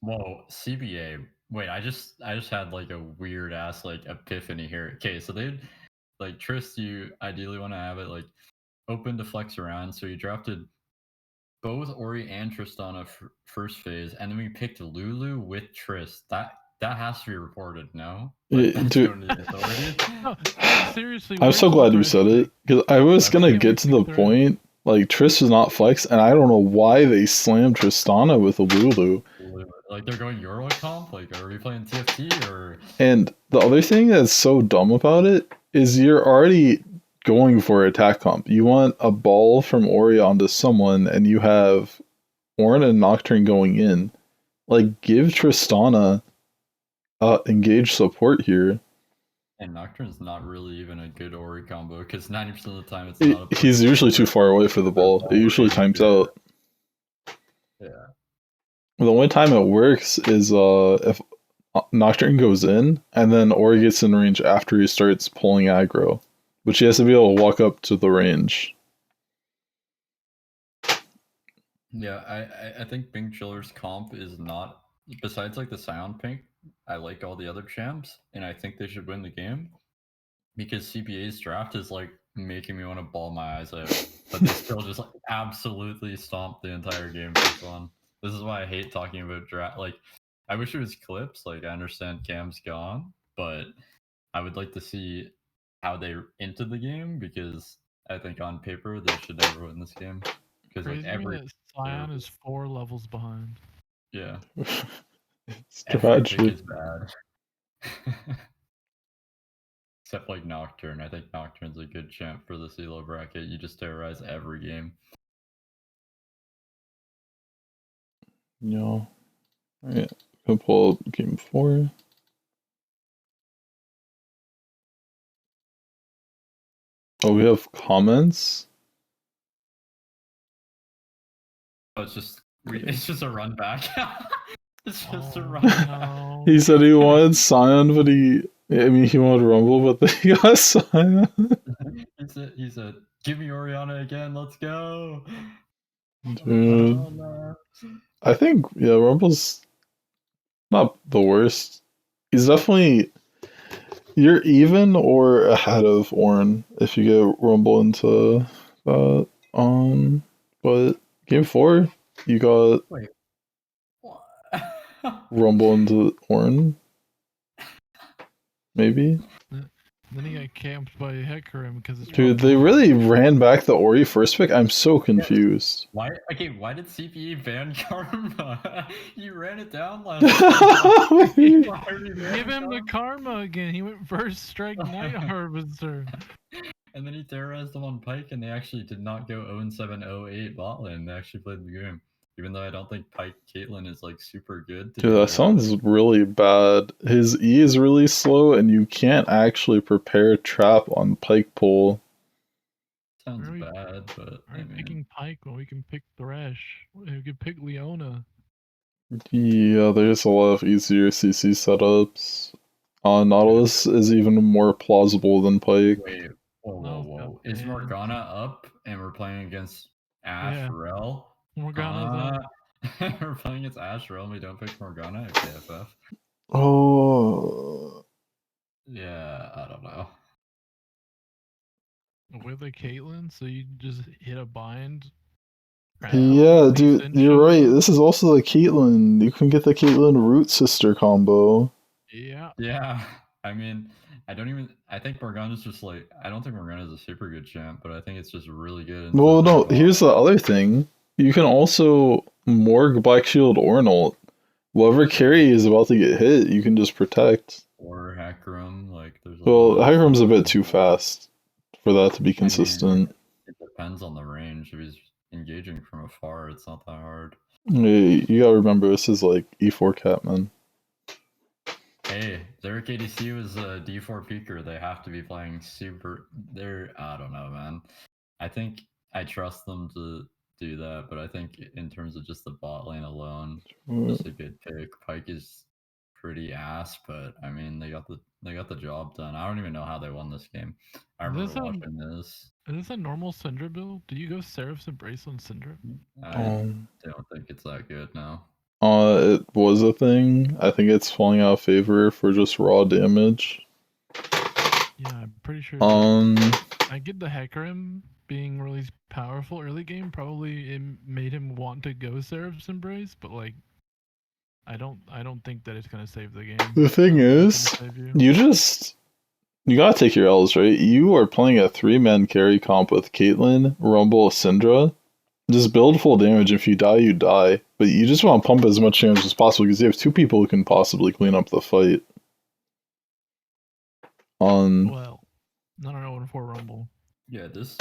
Whoa, CBA. Wait, I just had like a weird ass like epiphany here. Okay, so they'd like Trist, you ideally want to have it like open to flex around. So you drafted both Ori and Tristana first phase, and then we picked Lulu with Trist. That has to be reported, no? Like, that's Dude, going to the authorities. No, seriously. I'm so glad you said it, because I was gonna get to the point. Like, Triss was not flex, and I don't know why they slammed Tristana with a Lulu. Like, they're going Euro comp? Like, are we playing TFT or? And the other thing that's so dumb about it is you're already going for attack comp. You want a ball from Ori onto someone, and you have Ornn and Nocturne going in. Like, give Tristana engage support here. And Nocturne's not really even a good Ori combo because 90% of the time it's not. He's usually too far away for the ball. It usually times out. Yeah. The only time it works is if Nocturne goes in and then Ori gets in range after he starts pulling aggro, which he has to be able to walk up to the range. Yeah, I think Bing Chiller's comp is not, besides like the Scion Pink, I like all the other champs, and I think they should win the game because CBA's draft is like making me want to bawl my eyes out, but they still just like absolutely stomp the entire game for fun. This is why I hate talking about draft. Like, I wish it was clips. Like, I understand Cam's gone, but I would like to see how they into the game because I think on paper they should never win this game. Because like every Scion is 4 levels behind. Yeah. It's every pick tragic. is bad. Except like Nocturne. I think Nocturne's a good champ for the CeeLo bracket. You just terrorize every game. No. Alright. I'll pull up game 4. Oh, we have comments? Oh, it's just a run back. It's just a run No. He said he wanted Scion, but he wanted Rumble, but then he got Scion. he said, give me Oriana again, let's go. Dude. Oh, no. I think, yeah, Rumble's not the worst. He's definitely, you're even or ahead of Ornn if you get Rumble into that. But game 4, you got Wait. What? Rumble into Ornn. Maybe. Then he got camped by Hecarim because it's Dude, Rumble. they really ran back the Ori first pick. I'm so confused. Why? Okay, why did CPE ban Karma? You ran it down last time. Give him the karma again. He went first strike Night Harvester. And then he terrorized them on Pike, and they actually did not go 0-7, 0-8 bot lane. They actually played the game. Even though I don't think Pike Caitlyn is like super good to Dude, be that their sounds really bad. His E is really slow, and you can't actually prepare a trap on Pike Pole. sounds Are we- bad, but Are we picking Pike when we can pick Thresh? We could pick Leona. Yeah, there's a lot of easier CC setups. Nautilus is even more plausible than Pike. wait, whoa, Niles whoa, got whoa! Is banned. Morgana up, and we're playing against Ash Yeah. Rel? Morgana's up. We're playing against Ash Rel, and we don't pick Morgana at KFF. Oh, Yeah, I don't know. With a Caitlyn, so you just hit a bind. yeah, Lee dude, Sin you're shows right. up. This is also the Caitlyn. You can get the Caitlyn root sister combo. Yeah. Yeah, I mean, I think Morgana's just like, I don't think Morgana's a super good champ, but I think it's just really good. Into Well, the no, bot. here's the other thing. You can also Morg Black Shield Ornalt. Whoever carry is about to get hit, you can just protect. Or Hecarim, like there's a Well, lot of Hiram's a stuff. bit too fast for that to be I mean, consistent. it depends on the range. If he's engaging from afar, it's not that hard. You gotta remember, this is like E4 Catman. Hey, Zerk ADC was a D4 peaker. They have to be playing super. I don't know, man. I think I trust them to do that, but I think in terms of just the bot lane alone, just a good pick. Pike is pretty ass, but I mean they got the job done. I don't even know how they won this game. I remember watching this. Is this a normal Syndra build? Do you go Seraph's Embrace on Syndra? I don't think it's that good now. It was a thing. I think it's falling out of favor for just raw damage. Yeah, I'm pretty sure. I get the Hecarim being really powerful early game. Probably it made him want to go Seraph's Embrace, but like, I don't think that it's gonna save the game. The thing is, you gotta take your L's, right? You are playing a 3-man carry comp with Caitlyn, Rumble, Syndra. Just build full damage. If you die, you die. But you just want to pump as much damage as possible because you have 2 people who can possibly clean up the fight. Well, I don't know for Rumble. Yeah, this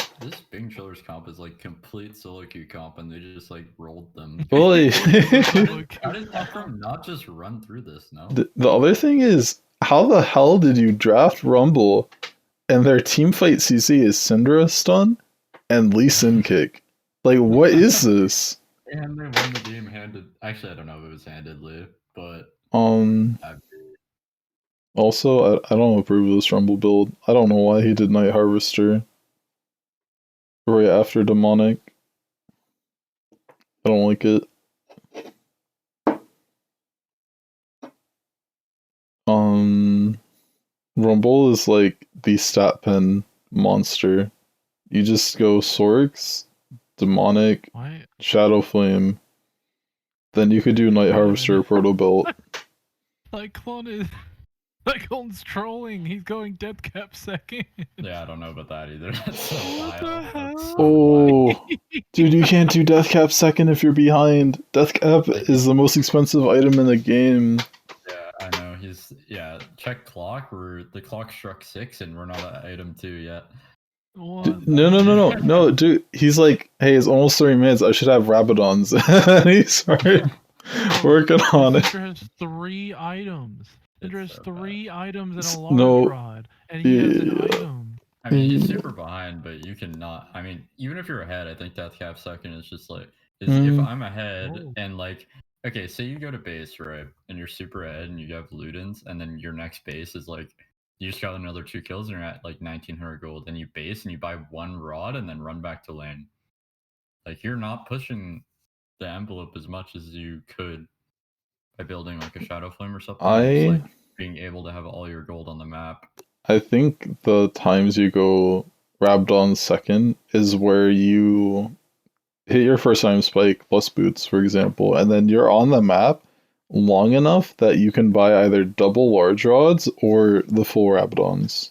Bing Chiller's comp is like complete solo queue comp, and they just like rolled them. Well, How did Hecarim not just run through this? No. The other thing is, how the hell did you draft Rumble and their team fight CC is Syndra stun and Lee Sin kick? Like, what is this? And they won the game handed. Actually, I don't know if it was handedly, but also, I don't approve of this Rumble build. I don't know why he did Night Harvester right after Demonic. I don't like it. Rumble is like the stat pen monster. You just go Sorks, Demonic, Shadow Flame. Then you could do Night Harvester or Proto Belt. Cyclone's trolling. He's going Death Cap second. Yeah, I don't know about that either. That's so wild. Oh, dude, you can't do Death Cap second if you're behind. Death Cap is the most expensive item in the game. Yeah, I know. Check clock. The clock struck 6 and we're not at item 2 yet. No, dude. He's like, hey, it's almost 30 minutes. I should have Rabadons. And he started working on it. Syndra has 3 items. Syndra has 3 items and a large rod, and he has an item. I mean, he's super behind, but you cannot. I mean, even if you're ahead, I think Death Cap second is just like, if I'm ahead and like, okay, say you go to base, right, and you're super ahead and you have Ludens, and then your next base is like, you just got another 2 kills and you're at like 1900 gold, and you base and you buy 1 rod and then run back to lane. Like, you're not pushing the envelope as much as you could by building like a Shadow Flame or something. Just, like, being able to have all your gold on the map. I think the times you go Rabadon second is where you hit your first time spike plus boots, for example, and then you're on the map long enough that you can buy either double large rods or the full Rabadons.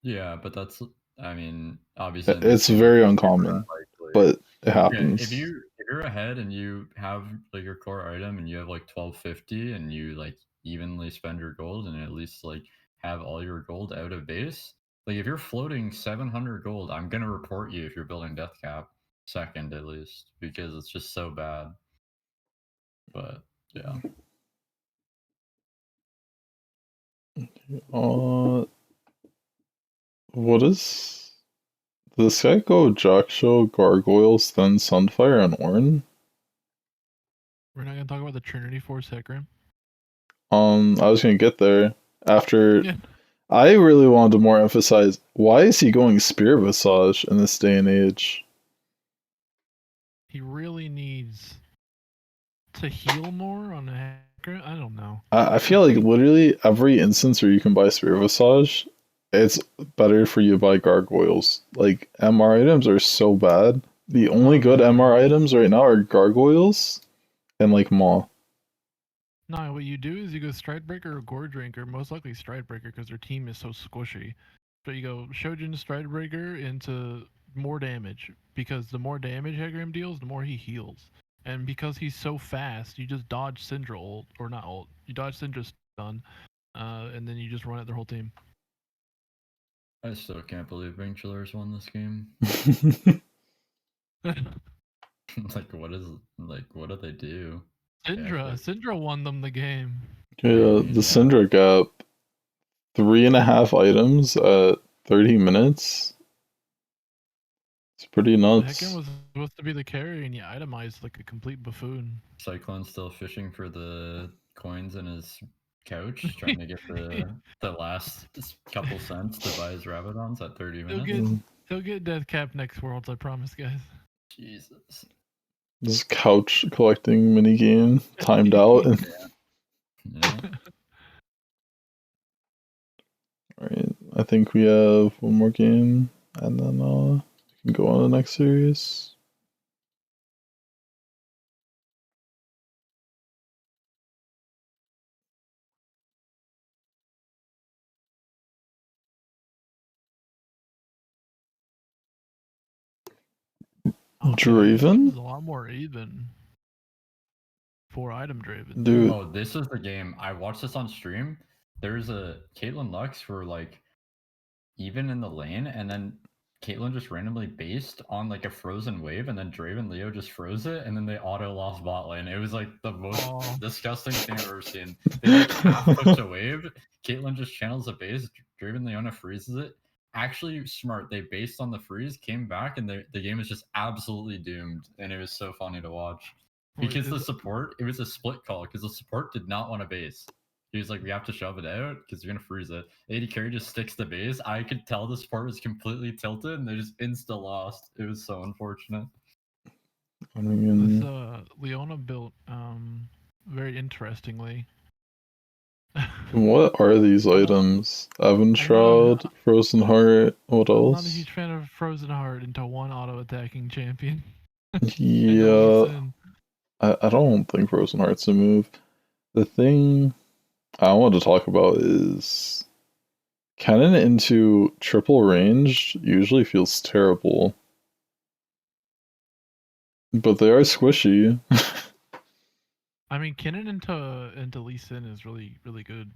Yeah, but that's, I mean, obviously in It's this game, very it's super uncommon, unlikely. but it Yeah, happens. if you're ahead and you have like your core item and you have like 1250 and you like evenly spend your gold and at least like have all your gold out of base, like if you're floating 700 gold, I'm gonna report you if you're building death cap second at least because it's just so bad. But yeah, What is this guy go? Jackshow, Gargoyles, then Sunfire and Ornn? We're not gonna talk about the Trinity Force Hecarim. I was gonna get there after. Yeah. I really wanted to more emphasize why is he going Spirit Visage in this day and age? He really needs to heal more on a Hecarim. I don't know. I feel like literally every instance where you can buy Spirit Visage, it's better for you to buy Gargoyles. Like MR items are so bad. The only good MR items right now are Gargoyles and like Maw. No, what you do is you go Stridebreaker or Gore Drinker, most likely Stridebreaker because their team is so squishy. So you go Shojin Stridebreaker into more damage because the more damage Hecarim deals, the more he heals. And because he's so fast, you just dodge Syndra ult, or not ult, you dodge Syndra stun, and then you just run at their whole team. I still can't believe Ring Chillers won this game. Like what do they do? Syndra won them the game. Yeah, mean, the yeah. Syndra gap, 3.5 items at 30 minutes. It's pretty nuts. Hecarim was supposed to be the carry, and you itemized like a complete buffoon. Cyclone's still fishing for the coins in his couch, trying to get the last couple cents to buy his Rabadons at 30 minutes. He'll get death cap next Worlds, I promise, guys. Jesus. This couch collecting minigame timed out. Yeah. Alright, I think we have one more game, and then we can go on to the next series. Draven? Is a lot more even. 4-item Draven. Dude. Oh, this is the game. I watched this on stream. There's a Caitlyn Lux for like even in the lane, and then Caitlyn just randomly based on like a frozen wave, and then Draven Leo just froze it, and then they auto lost bot lane. It was like the most disgusting thing I've ever seen. They like half push a wave, Caitlyn just channels a base, Draven Leona freezes it. Actually smart. They based on the freeze, came back, and the game is just absolutely doomed, and it was so funny to watch. Because the support, it was a split call, because the support did not want to base. He was like, we have to shove it out because you're going to freeze it. AD carry just sticks the base. I could tell the support was completely tilted and they just insta lost. It was so unfortunate. I mean, this Leona built very interestingly. What are these items? Evan Shroud, Frozen Heart, what else? I'm not a huge fan of Frozen Heart into one auto-attacking champion. Yeah, I don't think Frozen Heart's a move. The thing I want to talk about is cannon into triple range usually feels terrible. But they are squishy. I mean, Cannon into Lee Sin is really good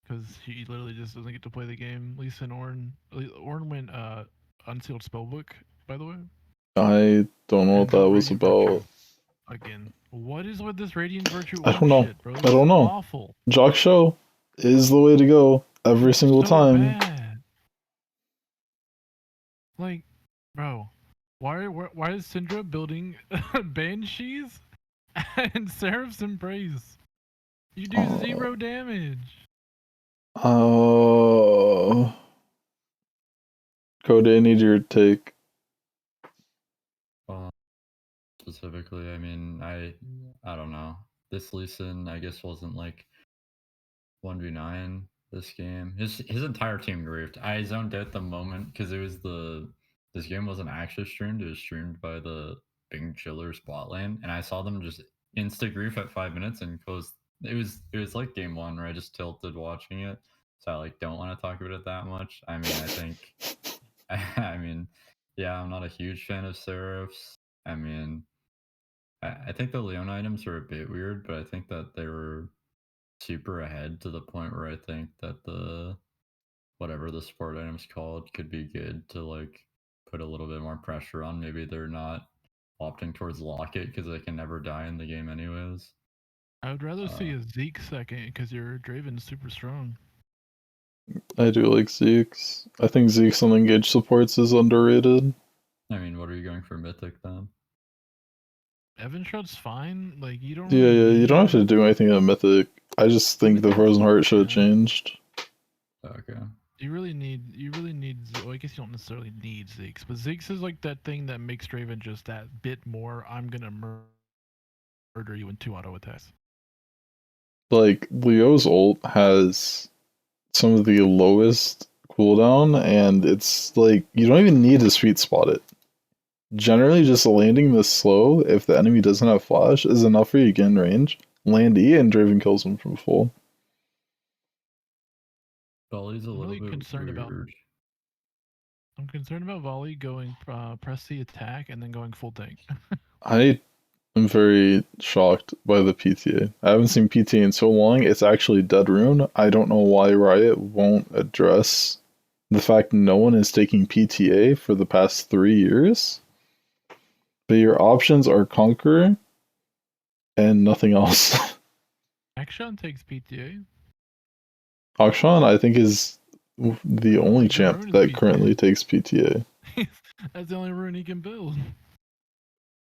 because he literally just doesn't get to play the game. Lee Sin Ornn went unsealed spellbook, by the way. I don't know what that was about. Again, what is with this Radiant Virtue? I don't know. Shit, bro? I don't know. Awful. Jock Show is the way to go every single time. Bad. Like, bro, why is Syndra building Banshees and Seraph's Embrace? You do 0 damage. Cody, I need your take. Specifically, I mean, I don't know. This Lee Sin, I guess, wasn't like 1v9 this game. His entire team griefed. I zoned out the moment because it was this game wasn't actually streamed. It was streamed by the Bing Chillers bot lane, and I saw them just insta grief at 5 minutes and closed. It was like game one where I just tilted watching it. so I like don't want to talk about it that much. I mean, I think, I mean, yeah, I'm not a huge fan of Seraphs. I mean, I think the Leon items are a bit weird, but I think that they were super ahead to the point where I think that the whatever the support item's called could be good to like put a little bit more pressure on. Maybe they're not opting towards Locket because they can never die in the game anyways. I would rather see a Zeke second because your Draven's super strong. I do like Zeke's. I think Zeke's on engage supports is underrated. I mean, what are you going for Mythic then? Evan Shroud's fine. Like you don't. Yeah, Really you don't have to do anything at Mythic. I just think the Frozen Heart should have changed. Okay. You really need. Well, I guess you don't necessarily need Zeke's, but Zeke's is like that thing that makes Draven just that bit more. I'm gonna murder you in 2 auto attacks. Like Leo's ult has some of the lowest cooldown, and it's like you don't even need to sweet spot it. Generally, just landing this slow, if the enemy doesn't have flash, is enough for you to get in range. Land E and Draven kills him from full. Volley's a little bit concerned weird. about. I'm concerned about Volley going press the attack and then going full tank. I am very shocked by the PTA. I haven't seen PTA in so long. It's actually dead rune. I don't know why Riot won't address the fact no one is taking PTA for the past 3 years. But your options are Conqueror and nothing else. Akshan takes PTA. Akshan, I think, is the only champ that currently takes PTA. That's the only rune he can build.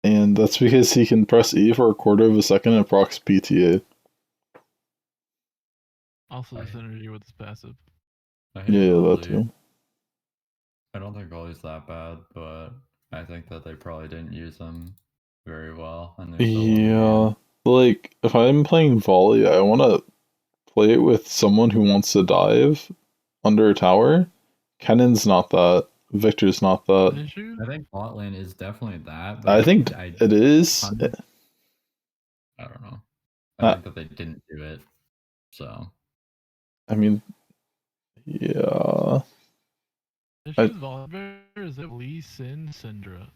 And that's because he can press E for a quarter of a second and procs PTA. Also, the synergy with his passive. Yeah, that too. I don't think Volley's that bad, but I think that they probably didn't use him very well. And yeah, like if I'm playing Volley, I want to play it with someone who wants to dive under a tower. Kennan's not that. Victor's not that. I think bot lane is definitely that. But I think it is. I don't know. I think that they didn't do it. So. I mean, yeah. The issue with Volibear is that Lee, Sin, Syndra,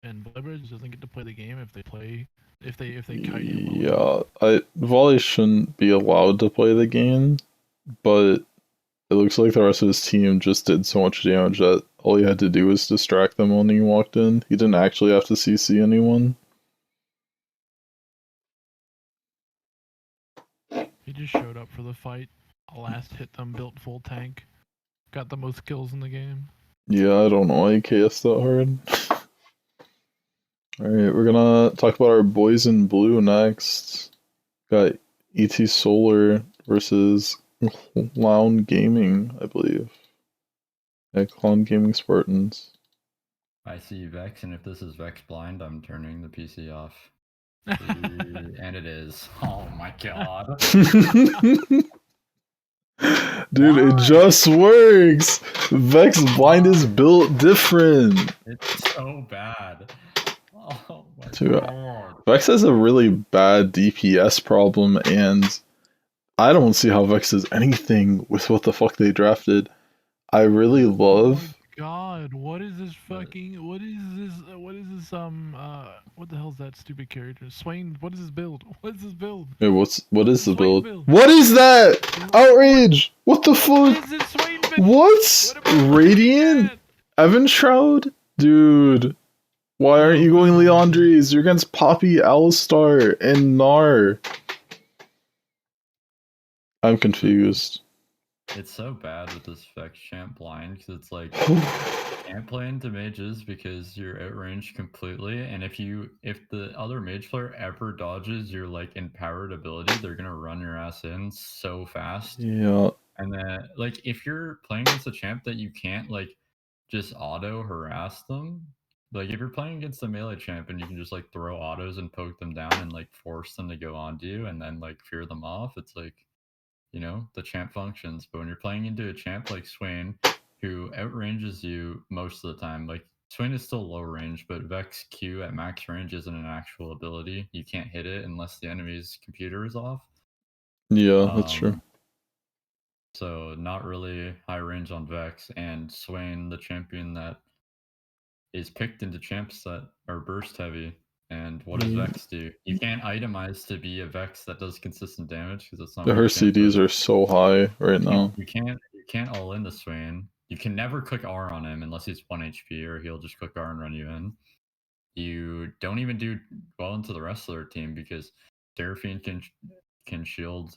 and Volibear just doesn't get to play the game if they kite him well. Yeah, Volley shouldn't be allowed to play the game, but it looks like the rest of his team just did so much damage that all he had to do was distract them when he walked in. He didn't actually have to CC anyone. He just showed up for the fight. Last hit them, built full tank. Got the most kills in the game. Yeah, I don't know why he KS that hard. Alright, we're gonna talk about our boys in blue next. Got ET Solar versus Clown Gaming, I believe. Yeah, Clown Gaming Spartans. I see Vex, and if this is Vex blind, I'm turning the PC off. And it is. Oh my god. Dude, it just works! Vex blind is built different! It's so bad. Oh my god. Vex has a really bad DPS problem, and I don't see how Vex does anything with what the fuck they drafted. I really love... God, what is this fucking... What is this, what the hell's that stupid character? Swain, what is his build? What is his build? Wait, what is the build? What is that? Outrage! What the fuck? What? Radiant? Evan Shroud? Dude. Why aren't you going Leandres? You're against Poppy, Alistar, and Gnar. I'm confused. It's so bad with this Vex champ blind because it's like can't play into mages because you're outranged completely, and if the other mage player ever dodges your like empowered ability, they're gonna run your ass in so fast. Yeah. And then like if you're playing against a champ that you can't like just auto harass them, like if you're playing against a melee champ and you can just like throw autos and poke them down and like force them to go onto you and then like fear them off, it's like, you know, the champ functions. But when you're playing into a champ like Swain, who outranges you most of the time, like Swain is still low range, but Vex Q at max range isn't an actual ability. You can't hit it unless the enemy's computer is off. Yeah, that's true. So not really high range on Vex, and Swain, the champion that is picked into champs that are burst heavy. And what does Yeah. Vex do? You can't itemize to be a Vex that does consistent damage because it's not Her what the champ CDs does. are so high right now. You can't all in the Swain. You can never click R on him unless he's 1 HP, or he'll just click R and run you in. You don't even do well into the rest of their team because Seraphine can shield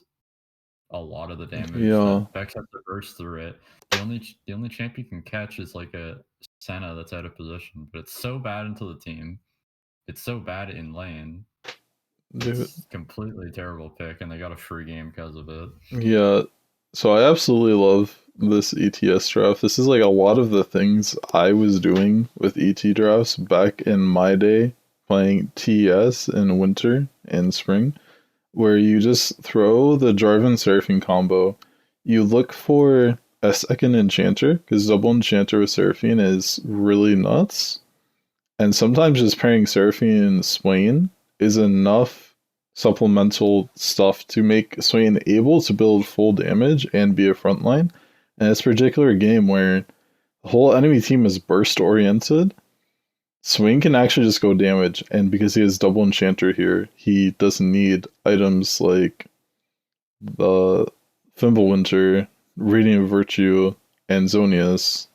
a lot of the damage. Yeah. That Vex has to burst through it. The only champ you can catch is like a Senna that's out of position, but it's so bad into the team. It's so bad in lane. Dude. It's completely terrible pick, and they got a free game because of it. Yeah. So I absolutely love this ETS draft. This is like a lot of the things I was doing with ET drafts back in my day, playing TS in winter and spring, where you just throw the Jarvan Seraphine combo. You look for a second enchanter, because double enchanter with Seraphine is really nuts. And sometimes just pairing Seraphine and Swain is enough supplemental stuff to make Swain able to build full damage and be a frontline. And this particular game where the whole enemy team is burst oriented, Swain can actually just go damage, and because he has double enchanter here, he doesn't need items like the Fimbulwinter, Radiant Virtue, and Zonius.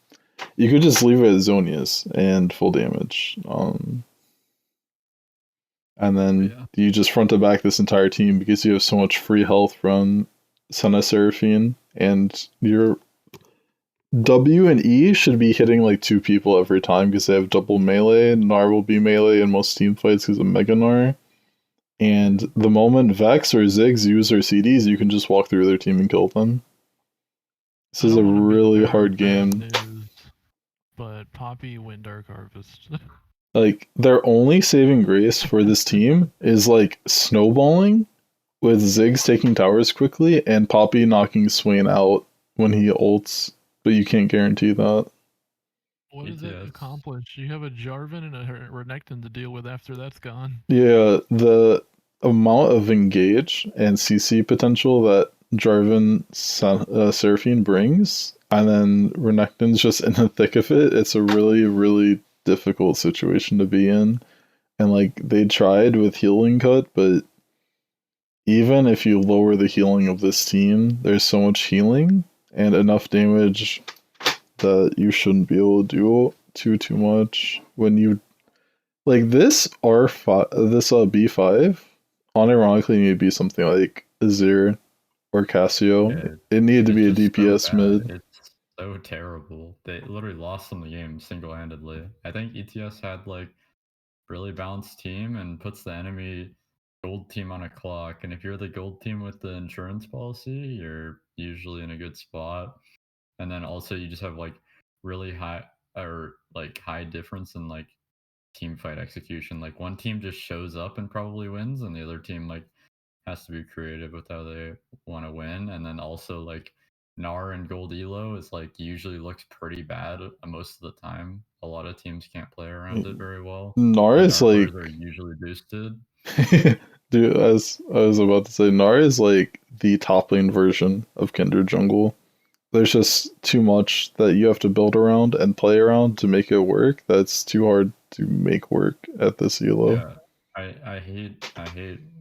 You could just leave it as Zonius and full damage. And then you just front to back this entire team because you have so much free health from Senna Seraphine, and your W and E should be hitting like 2 people every time because they have double melee. Gnar will be melee in most team fights because of Mega Gnar. And the moment Vex or Ziggs use their CDs, you can just walk through their team and kill them. This is a really hard game. News, but Poppy win Dark Harvest. Like, their only saving grace for this team is like snowballing with Ziggs taking towers quickly and Poppy knocking Swain out when he ults, but you can't guarantee that. What does it accomplish? You have a Jarvan and a Renekton to deal with after that's gone. Yeah, the amount of engage and CC potential that Jarvan Seraphine brings, and then Renekton's just in the thick of it, it's a really, really difficult situation to be in. And like, they tried with healing cut, but even if you lower the healing of this team, there's so much healing and enough damage that you shouldn't be able to do too much when you like this R5, this B5 unironically need to be something like Azir or Cassio. Yeah, it needed to be a DPS so mid. It's so terrible. They literally lost them the game single-handedly. I think ETS had like really balanced team and puts the enemy gold team on a clock. And if you're the gold team with the insurance policy, you're usually in a good spot. And then also you just have like really high or like high difference in like team fight execution. Like one team just shows up and probably wins, and the other team like has to be creative with how they want to win. And then also like Gnar and Gold Elo is like usually looks pretty bad most of the time. A lot of teams can't play around it very well. Gnar is like are usually boosted. Dude, as I was about to say, Gnar is like the top lane version of Kindred Jungle. There's just too much that you have to build around and play around to make it work. That's too hard to make work at this elo. Yeah, I hate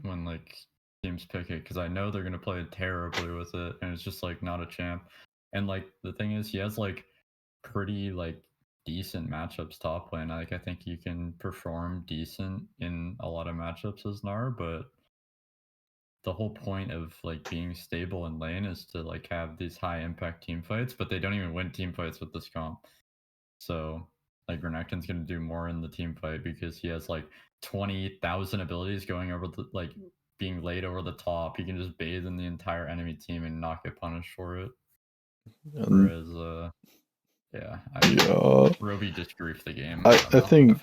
when like teams pick it because I know they're gonna play terribly with it, and it's just like not a champ. And like the thing is, he has like pretty like decent matchups top lane. Like I think you can perform decent in a lot of matchups as Gnar, but the whole point of like being stable in lane is to like have these high impact team fights, but they don't even win team fights with this comp. So like Renekton's gonna do more in the team fight because he has like 20,000 abilities going over the like being laid over the top. He can just bathe in the entire enemy team and not get punished for it. Whereas Roby just griefed the game. I think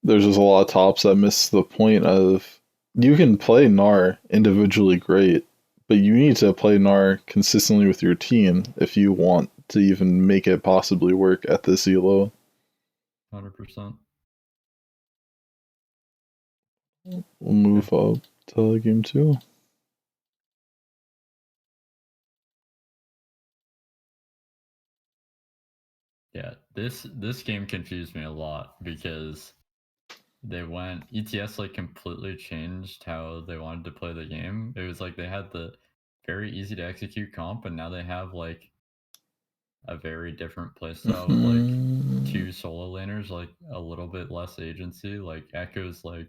there's just a lot of tops that miss the point of you can play Gnar individually great, but you need to play Gnar consistently with your team if you want to even make it possibly work at this elo. 100%. We'll move up to game 2. this game confused me a lot because ETS like completely changed how they wanted to play the game. It was like they had the very easy to execute comp, and now they have like a very different playstyle with like two solo laners, like a little bit less agency. Like Echo's like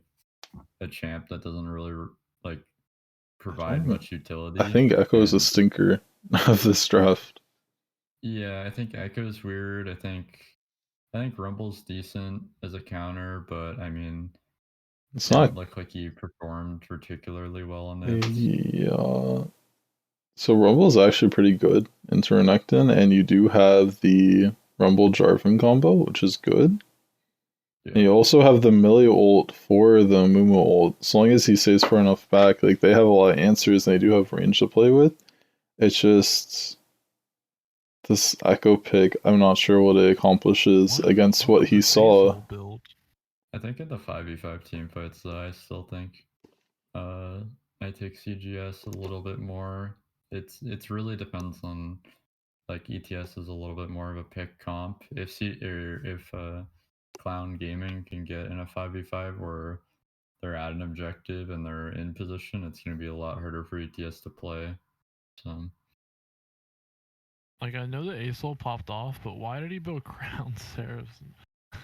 a champ that doesn't really like provide much utility. I think Echo is a stinker of this draft. Yeah, I think Echo's weird. I think Rumble's decent as a counter, but I mean, It's didn't not. look like he performed particularly well on this. Yeah. So Rumble's actually pretty good into Renekton, and you do have the Rumble Jarvan combo, which is good. Yeah. And you also have the melee ult for the Mumu ult. As long as he stays far enough back, like they have a lot of answers and they do have range to play with. It's just this Echo pick, I'm not sure what it accomplishes against what he saw. Build? I think in the 5v5 team fights, though, I still think I take CGS a little bit more. It's really depends on, like, ETS is a little bit more of a pick comp. If Clown Gaming can get in a 5v5 where they're at an objective and they're in position, it's going to be a lot harder for ETS to play. So like, I know that ASOL popped off, but why did he build Crown Seraphs?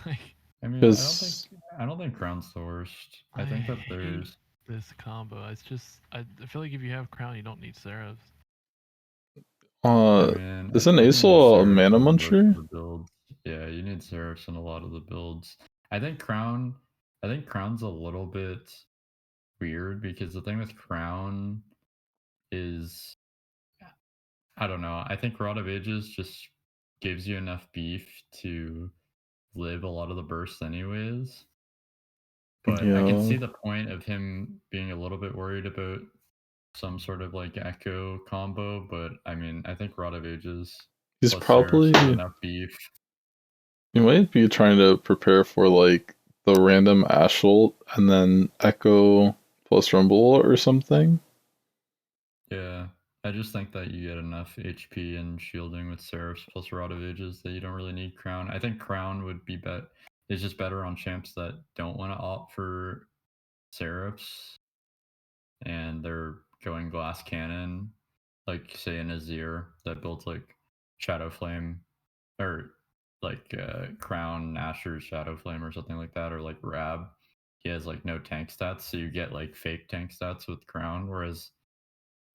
Like, I mean, I don't think Crown's the worst. I think that there's this combo. It's just I feel like if you have Crown, you don't need Seraphs. I mean, Isn't I think you need Asol a Seraphs mana in most muncher? of the builds. Yeah, you need Seraphs in a lot of the builds. I think Crown's a little bit weird because the thing with Crown is, I don't know. I think Rod of Ages just gives you enough beef to live a lot of the bursts anyways. But I can see the point of him being a little bit worried about some sort of like Echo combo, but I mean, I think Rod of Ages He's plus probably. Seraphs is enough beef. You might be trying to prepare for like the random Ash ult and then Echo plus Rumble or something. Yeah, I just think that you get enough HP and shielding with Seraphs plus Rod of Ages that you don't really need Crown. I think Crown would be is just better on champs that don't want to opt for Seraphs and they're going Glass Cannon, like say an Azir that builds like Shadow Flame or like Crown Asher's Shadow Flame or something like that, or like Rab. He has like no tank stats, so you get like fake tank stats with Crown, whereas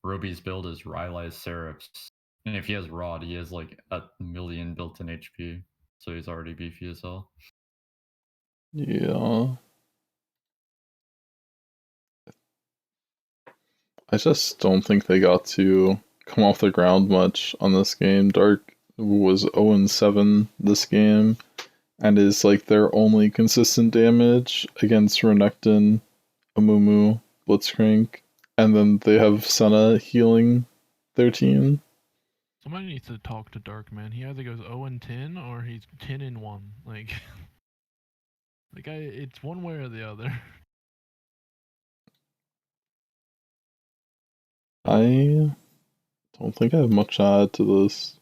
Roby's build is Rylai's Seraphs. And if he has Rod, he has like 1,000,000 built-in HP, so he's already beefy as hell. Yeah. I just don't think they got to come off the ground much on this game. Dark was 0-7 this game and is like their only consistent damage against Renekton, Amumu, Blitzcrank, and then they have Senna healing their team. Somebody needs to talk to Dark, man. He either goes 0-10 or he's 10-1. Like, it's one way or the other. I don't think I have much to add to this.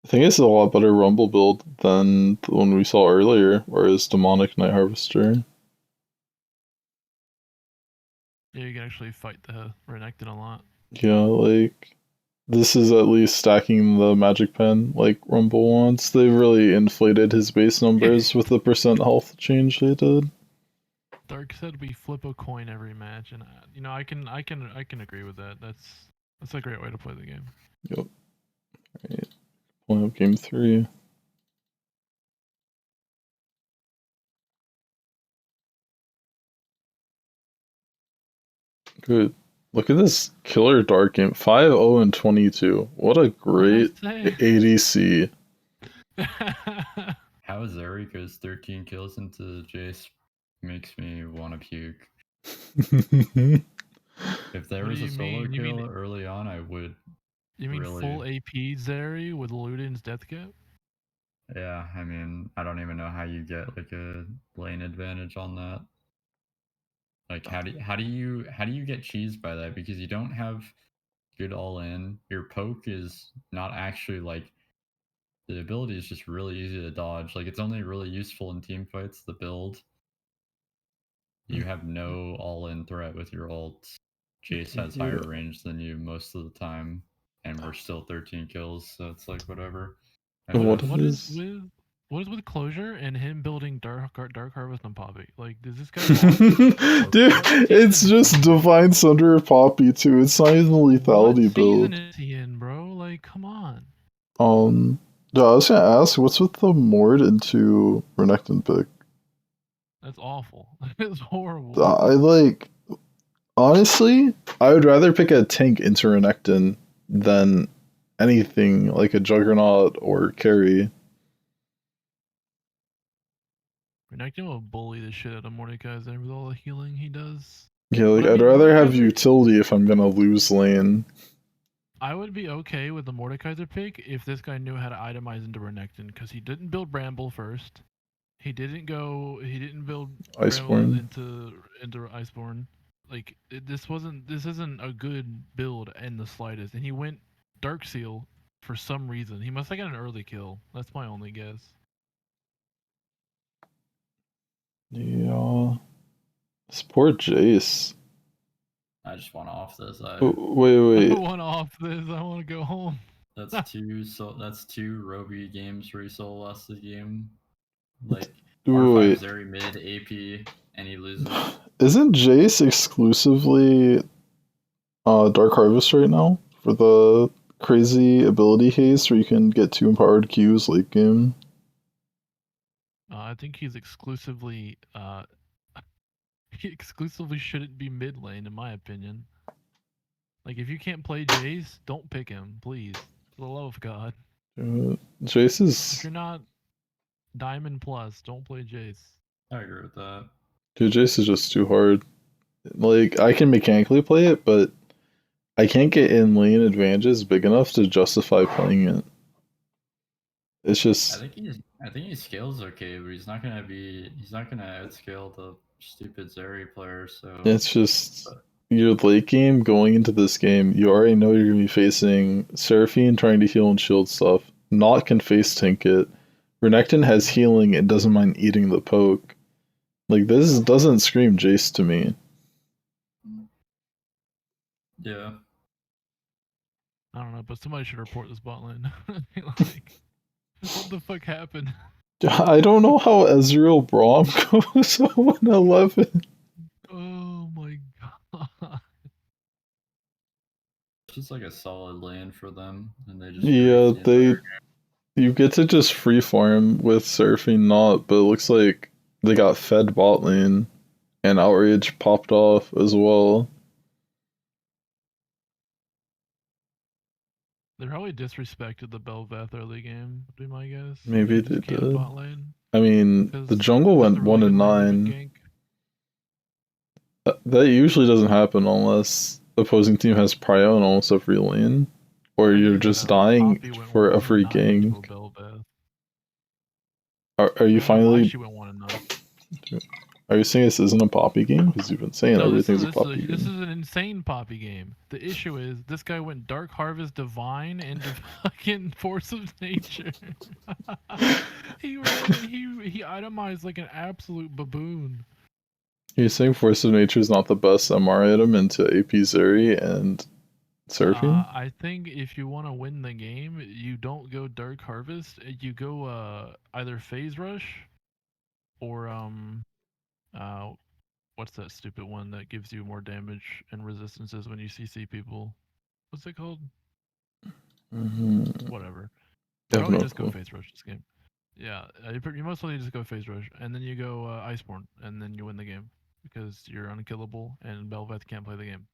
I think it's a lot better Rumble build than the one we saw earlier, whereas Demonic Night Harvester. Yeah, you can actually fight the Renekton a lot. Yeah, like, this is at least stacking the magic pen like Rumble wants. They really inflated his base numbers with the percent health change they did. Dark said we flip a coin every match, and I can agree with that. That's a great way to play the game. Yep. Right. Pulling up game 3. Good. Look at this killer Dark game. 5-0-22. What a great ADC. How Zeri goes 13 kills into Jace makes me want to puke. If there was a solo kill early on, I would. You mean really... full AP Zeri with Luden's death cap? Yeah, I mean, I don't even know how you get like a lane advantage on that. Like, how do you get cheesed by that? Because you don't have good all in. Your poke is not actually like the ability is just really easy to dodge. Like, it's only really useful in team fights. The build, you have no all-in threat with your ult. Jace has higher range than you most of the time, and we're still 13 kills, so it's like whatever. What What is is with Closure and him building Dark Harvest on Poppy? Like, does this guy watch? Dude, What it's season just is he in? Divine Sunder Poppy too. It's not even the What lethality season build. is he in, bro? Like, come on. Yeah, I was gonna ask, what's with the Mord into Renekton pick? That's awful. It's horrible. I like, honestly, I would rather pick a tank into Renekton than anything like a Juggernaut or carry. Renekton will bully the shit out of Mordekaiser with all the healing he does. Yeah, like But I I'd mean, rather have Mordekaiser, utility if I'm gonna lose lane. I would be okay with the Mordekaiser pick if this guy knew how to itemize into Renekton, because he didn't build Bramble first. He didn't build Bramble Iceborne. into Iceborne. Like, this isn't a good build in the slightest. And he went Dark Seal for some reason. He must have got an early kill. That's my only guess. Yeah. Support Jace. I just want to off this. Wait. I want off this. I want to go home. That's two Roby games where he solo lost the game. Like, Wait. R5 Zeri mid AP and he loses. Isn't Jace exclusively Dark Harvest right now for the crazy ability haste where you can get 2 empowered Qs late game? I think he's exclusively he exclusively shouldn't be mid lane, in my opinion. Like, if you can't play Jace, don't pick him, please. For the love of God. Jace If is... you're not Diamond Plus, don't play Jace. I agree with that. Dude, Jace is just too hard. Like, I can mechanically play it, but I can't get in lane advantages big enough to justify playing it. It's just... I think he scales okay, but he's not gonna outscale the stupid Zeri player, so It's just... Your late game, going into this game, you already know you're going to be facing Seraphine trying to heal and shield stuff. Not can face tank it. Renekton has healing and doesn't mind eating the poke. Like, this doesn't scream Jace to me. yeah. I don't know, but somebody should report this bot lane. Like, what the fuck happened? I don't know how Ezreal Braum goes 0-11. Oh my god. It's just like a solid lane for them, and they just Yeah, cruise the entire you get to just free farm with Seraphine not, but it looks like they got fed bot lane and Outrage popped off as well. They probably disrespected the Bel'Veth early game, would be my guess. Maybe And they just camped did. bot lane. I mean, the jungle That's went a really good lane 1-9. gank. That usually doesn't happen unless the opposing team has prio in almost every lane, or you're just dying Poppy went for 1-9 every to a gank. Bel'Veth. Are you I don't know why finally? she went 1-9. Are you saying this isn't a Poppy game? Because you've been saying No, everything's a Poppy this game. is an insane Poppy game. The issue is this guy went Dark Harvest Divine into fucking Force of Nature. he itemized like an absolute baboon. You're saying Force of Nature is not the best MR item into AP Zeri and Seraphine? I think if you want to win the game, you don't go Dark Harvest. You go either Phase Rush or what's that stupid one that gives you more damage and resistances when you CC people? What's it called? Whatever. I have Probably no just go clue. Phase Rush this game. Yeah, you mostly just go Phase Rush, and then you go Iceborne, and then you win the game because you're unkillable, and Bel'Veth can't play the game.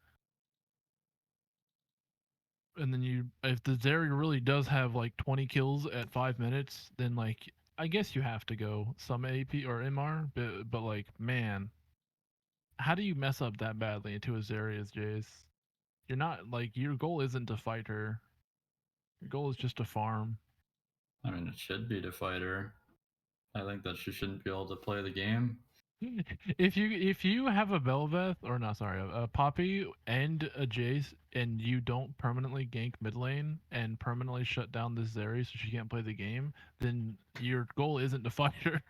And then if the Zeri really does have like 20 kills at 5 minutes, then like I guess you have to go some AP or MR, but like, man, how do you mess up that badly into a Zeri as Jace? You're not like, your goal isn't to fight her. Your goal is just to farm. I mean, it should be to fight her. I think that she shouldn't be able to play the game. If you have a Belveth or not, sorry, a Poppy and a Jace, and you don't permanently gank mid lane and permanently shut down this Zeri so she can't play the game, then your goal isn't to fight her.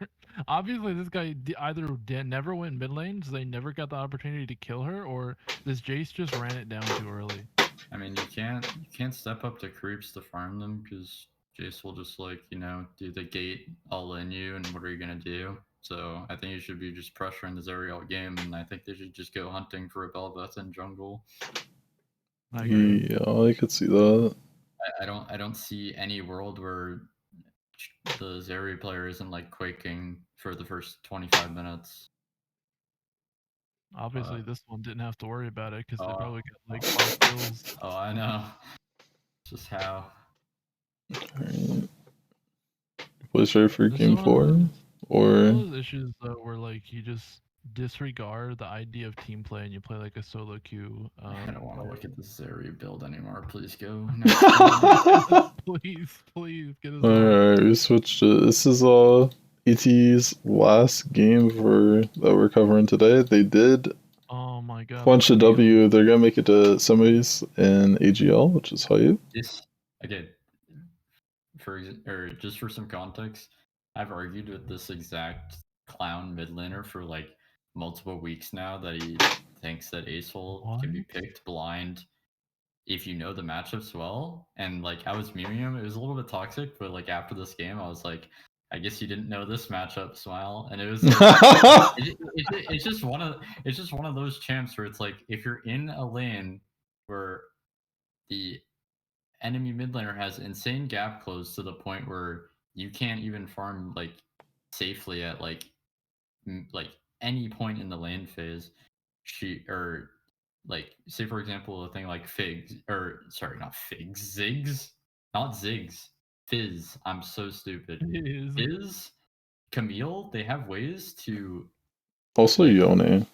Obviously, this guy either never went mid lane, so they never got the opportunity to kill her, or this Jace just ran it down too early. I mean, you can't step up to creeps to farm them because Jace will just like do the gate all in you, and what are you gonna do? So I think you should be just pressuring the Zeri all game, and I think they should just go hunting for a Bel'Veth in jungle. I agree. Yeah, I could see that. I don't see any world where the Zeri player isn't like quaking for the first 25 minutes. Obviously, this one didn't have to worry about it because they Oh. probably got like 5 kills. Oh, I know. Just how. Alright. Was ready for This game one 4? One Or of those issues though, where like you just disregard the idea of team play and you play like a solo queue. I don't want to look at the Zeri build anymore. Please go. Please get us on. alright, we switched it. This is ET's last game that we're covering today. They did Oh my god. punch a W. They're gonna make it to semis in AGL, which is hype. This again, just for some context, I've argued with this exact clown mid laner for like multiple weeks now that he thinks that Acehole can be picked blind if you know the matchups well. And like I was memeing him, it was a little bit toxic, but like after this game, I was like, I guess you didn't know this matchup, Smile. And it was like, it's just one of those champs where it's like if you're in a lane where the enemy mid laner has insane gap close to the point where you can't even farm like safely at like any point in the lane phase, like say for example a thing like figs or sorry not figs zigs not zigs fizz. I'm so stupid. Fizz, Camille, they have ways to Also like, Yone.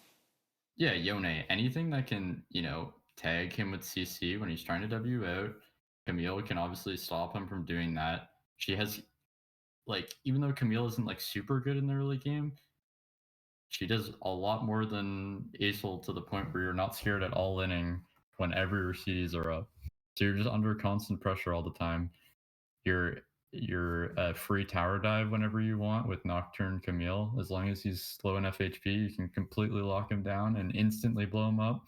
yeah, Yone, anything that can tag him with CC when he's trying to W out. Camille can obviously stop him from doing that. She has like, even though Camille isn't like super good in the early game, she does a lot more than Acel to the point where you're not scared at all inning whenever your CDs are up. So you're just under constant pressure all the time. You're free tower dive whenever you want with Nocturne Camille. As long as he's low enough HP, you can completely lock him down and instantly blow him up.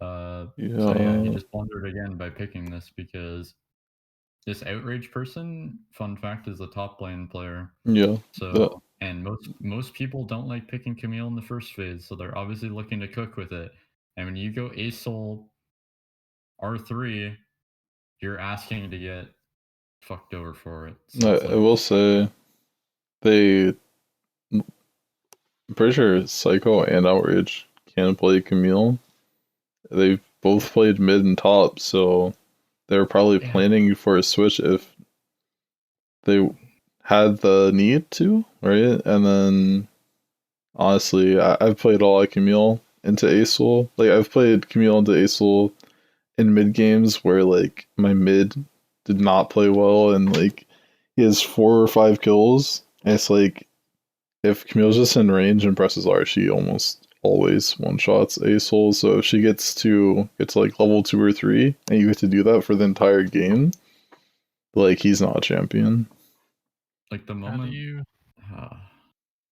So yeah, he just blundered again by picking this because this outrage person, fun fact, is a top lane player. Yeah. So and most people don't like picking Camille in the first phase, so they're obviously looking to cook with it. And when you go Acel R3, you're asking to get fucked over for it. So I will say I'm pretty sure Psycho and Outrage can play Camille. They've both played mid and top, so they're probably planning for a switch if they had the need to, right? And then honestly, I've played all like Camille into Acel. Like I've played Camille into Acel in mid games where like my mid did not play well and like he has 4 or 5 kills. And it's like if Camille's just in range and presses R, she almost always one shots Acel. So if she gets to like level 2 or 3 and you get to do that for the entire game, like he's not a champion. Like the moment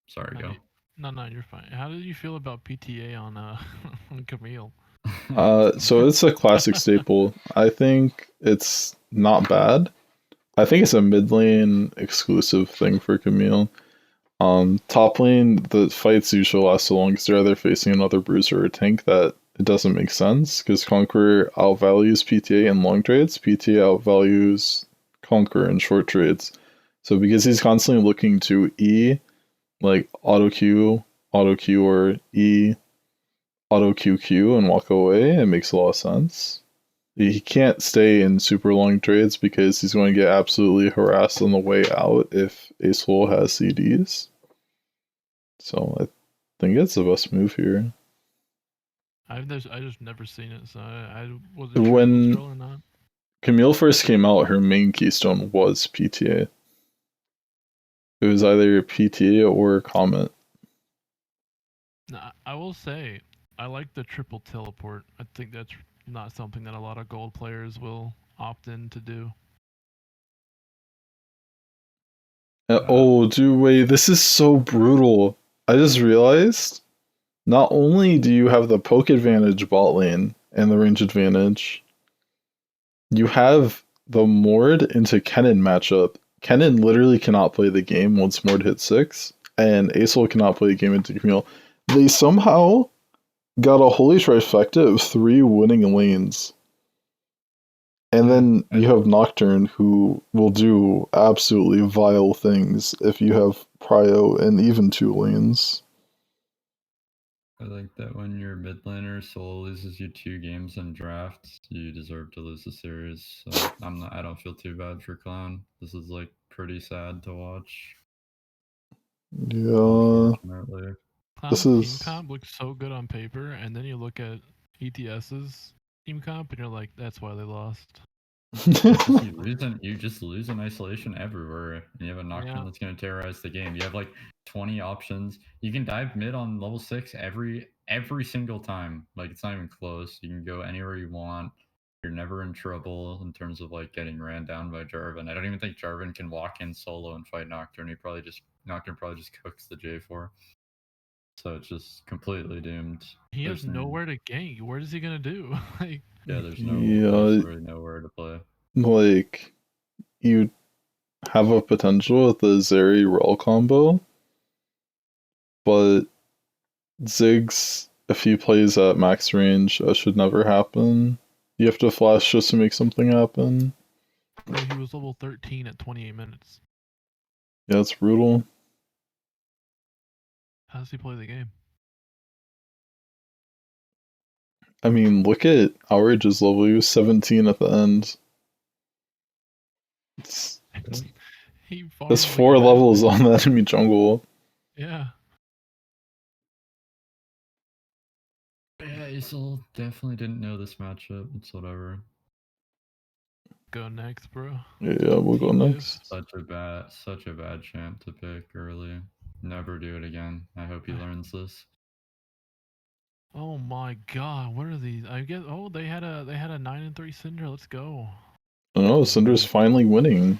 sorry, go. No, you're fine. How did you feel about PTA on on Camille? So it's a classic staple. I think it's not bad. I think it's a mid lane exclusive thing for Camille. Top lane, the fights usually last so long because they're either facing another bruiser or tank that it doesn't make sense because Conqueror outvalues PTA in long trades, PTA outvalues Conqueror in short trades. So because he's constantly looking to E, like auto Q, or E, auto QQ and walk away, it makes a lot of sense. He can't stay in super long trades because he's going to get absolutely harassed on the way out if Acel has CDs. So I think it's the best move here. I just never seen it, so I wasn't sure when if it was or not. Camille first came out, her main keystone was PTA. It was either PTA or Comet. I will say, I like the triple teleport. I think that's not something that a lot of gold players will opt in to do. Oh, dude, wait, this is so brutal. I just realized, not only do you have the poke advantage bot lane and the range advantage, you have the Mord into Kennen matchup. Kennen literally cannot play the game once Mord hits 6, and Acel cannot play the game into Camille. They somehow got a holy trifecta of 3 winning lanes. And then you have Nocturne, who will do absolutely vile things if you have Prio and even 2 lanes. I think that when your mid laner solo loses you 2 games in drafts, you deserve to lose the series. So I don't feel too bad for Clown. This is like pretty sad to watch. Yeah. Unfortunately. This Clown's team is. comp looks so good on paper, and then you look at ETS's team comp, and you're like, that's why they lost. You just lose in isolation everywhere, and you have a Nocturne that's going to terrorize the game. You have like 20 options. You can dive mid on level 6 every single time. Like, it's not even close. You can go anywhere you want. You're never in trouble in terms of like getting ran down by Jarvan. I don't even think Jarvan can walk in solo and fight Nocturne. Nocturne probably just cooks the J4. So it's just completely doomed. He has nowhere to gank. What is he gonna do? Like, yeah, there's Yeah, really nowhere to play. like, you have a potential with the Zeri Rel combo, but Ziggs, if he plays at max range, that should never happen. You have to flash just to make something happen. bro, he was level 13 at 28 minutes. Yeah, it's brutal. How does he play the game? I mean, look at Outrage's level. He was 17 at the end. He That's farmed like 4 a levels madman. on the enemy jungle. Yeah. Yeah, Isol definitely didn't know this matchup. It's whatever. Go next, bro. Yeah, we'll go next. Such a bad champ to pick early. Never do it again. I hope he learns this. Oh my god, what are these? I guess they had a 9-3 Syndra. Let's go. I know, Syndra's finally winning.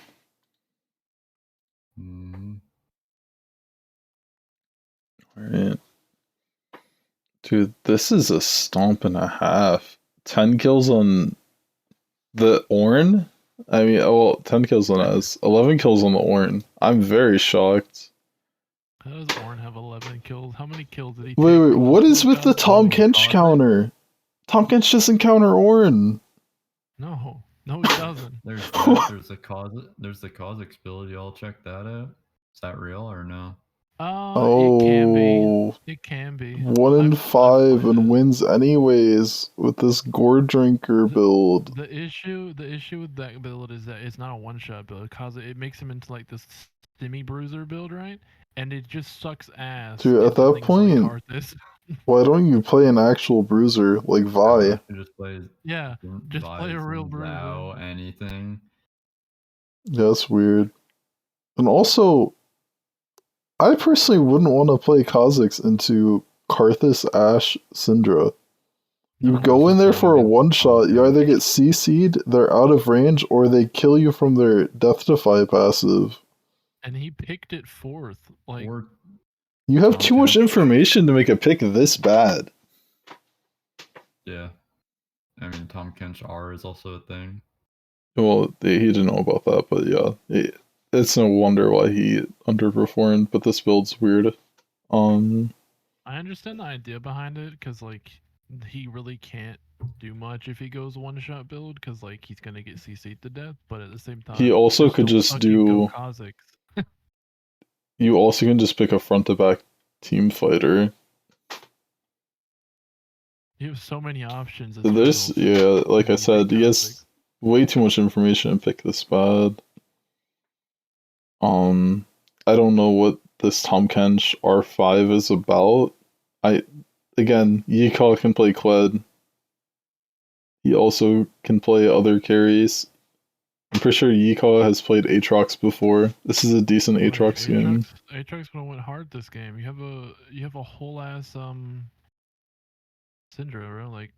Alright. Dude, this is a stomp and a half. 10 kills on the Ornn? I mean, well, 10 kills on us. 11 kills on the Ornn. I'm very shocked. How does Ornn have 11 kills? How many kills did he Wait, take? what is with the Tom Kench counter? Tom Kench doesn't counter Ornn. No, he doesn't. There's the Kha'Zix ability. I'll check that out. Is that real or no? It can be. It can be. 1 in 5 and wins anyways with this Gore Drinker build. The issue with that build is that it's not a one-shot build. Cause it makes him into like this stimmy bruiser build, right? And it just sucks ass. Dude, at that point, why don't you play an actual bruiser like Vi? Just play play a real bruiser. Zao, anything. Yeah, that's weird. And also, I personally wouldn't want to play Kha'Zix into Karthus, Ashe, Syndra. You go in there for a one-shot, you either get CC'd, they're out of range, or they kill you from their Death Defy passive. And he picked it 4th. Like, you have too much information to make a pick this bad. Yeah. I mean, Tom Kench R is also a thing. Well, he didn't know about that, but yeah. It's no wonder why he underperformed, but this build's weird. I understand the idea behind it, because, like, he really can't do much if he goes one-shot build, because, like, he's going to get CC'd to death, but at the same time... He also could just do... You also can just pick a front-to-back team fighter. You have so many options. Like I said, he has way too much information to pick this bad. I don't know what this Tom Kench R5 is about. Yikal can play Kled. He also can play other carries. I'm pretty sure Yikawa has played Aatrox before. This is a decent Aatrox game. Aatrox would have went hard this game. You have a whole ass Syndra, bro. Like,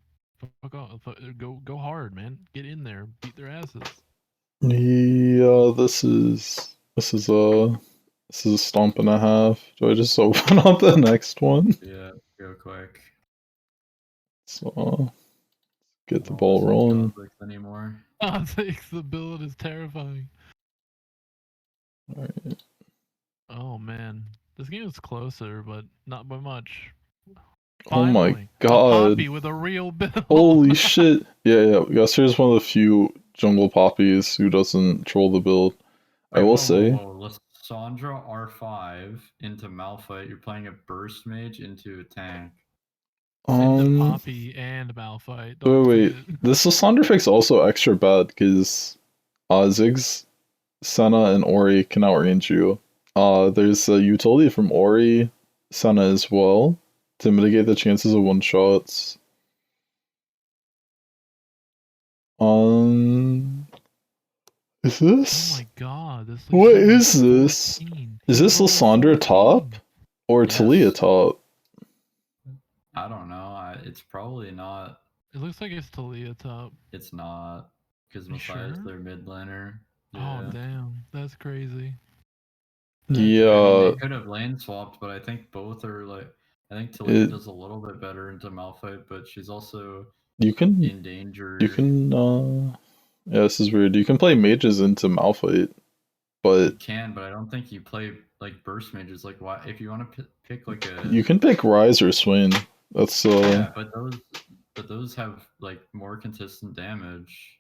fuck off, go hard, man. Get in there, beat their asses. Yeah, this is a stomp and a half. Do I just open up the next one? Yeah, go quick. So get the Don't ball listen to rolling. conflicts anymore. The build is terrifying. Alright. Oh man, this game is closer, but not by much. Oh my Finally, a god. Poppy with a real build. Holy shit. Yeah. Yasir's one of the few jungle poppies who doesn't troll the build. I will say. Lissandra R5 into Malphite. You're playing a burst mage into a tank. Into Poppy and Malphite. Wait. This Lissandra pick's also extra bad because Ziggs, Senna, and Ori can outrange you. There's a utility from Ori, Senna as well to mitigate the chances of one shots. Is this? Oh my god, this. What is this? 14. Is this Lissandra top or Talia top? I don't know. It's probably not. It looks like it's Talia top. It's not because Messiah's their mid laner. Yeah. Oh damn, that's crazy. Yeah. I mean, they could have lane swapped, but I think both are like. I think Talia does a little bit better into Malphite, but she's also in danger. Yeah, this is weird. You can play mages into Malphite, but you can, but I don't think you play like burst mages. Like, why? If you want to pick like a, you can pick Rise or Swain. That's yeah, but those have like more consistent damage.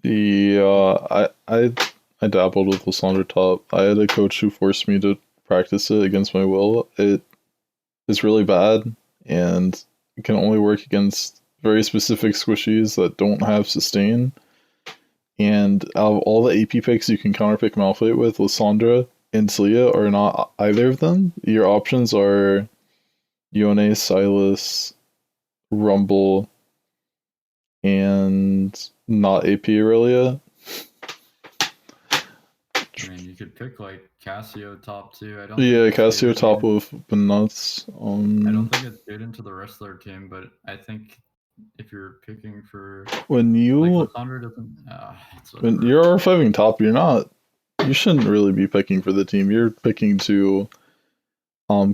Yeah, I dabbled with Lissandra top. I had a coach who forced me to practice it against my will. It is really bad, and it can only work against very specific squishies that don't have sustain. And out of all the AP picks you can counterpick Malphite with, Lissandra and Talia are not either of them. Your options are Yone, Silas, Rumble, and not AP Aurelia. I mean, you could pick like Cassio top 2. I don't. Yeah, Cassio top with nuts. I don't think it's good into the rest of their team, but I think if you're picking for when you like Lissandra doesn't. When you're R5ing top, you shouldn't really be picking for the team. You're picking to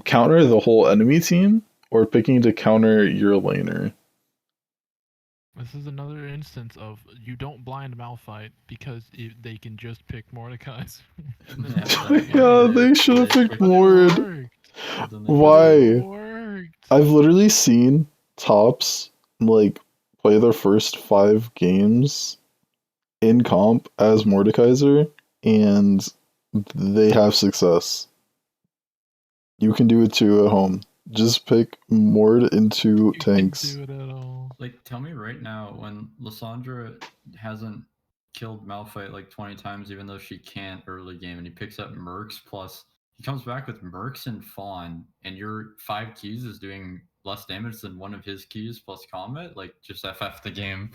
counter the whole enemy team or picking to counter your laner. This is another instance of you don't blind Malphite because they can just pick Mordekai's. Yeah, they should have picked Mord. Why? I've literally seen tops like play their first 5 games in comp as Mordekaiser, and they have success. You can do it too at home. Just pick Mord into tanks. Can do it at all. Like, tell me right now, when Lissandra hasn't killed Malphite like 20 times, even though she can't early game, and he picks up Mercs plus he comes back with Mercs and Fawn, and your 5 keys is doing less damage than one of his keys plus Comet, like just FF the game.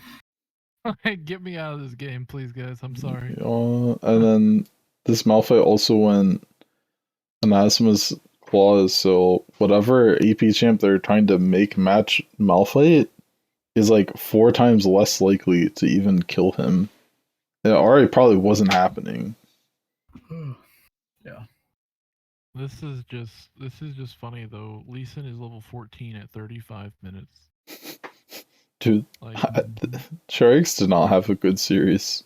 Get me out of this game, please, guys. I'm sorry. And then this Malphite also went Anathema's Claws, so whatever AP champ they're trying to make match Malphite is like 4 times less likely to even kill him. It already probably wasn't happening. Yeah. This is just funny though. Lee Sin is level 14 at 35 minutes. Dude, like, Sharks did not have a good series.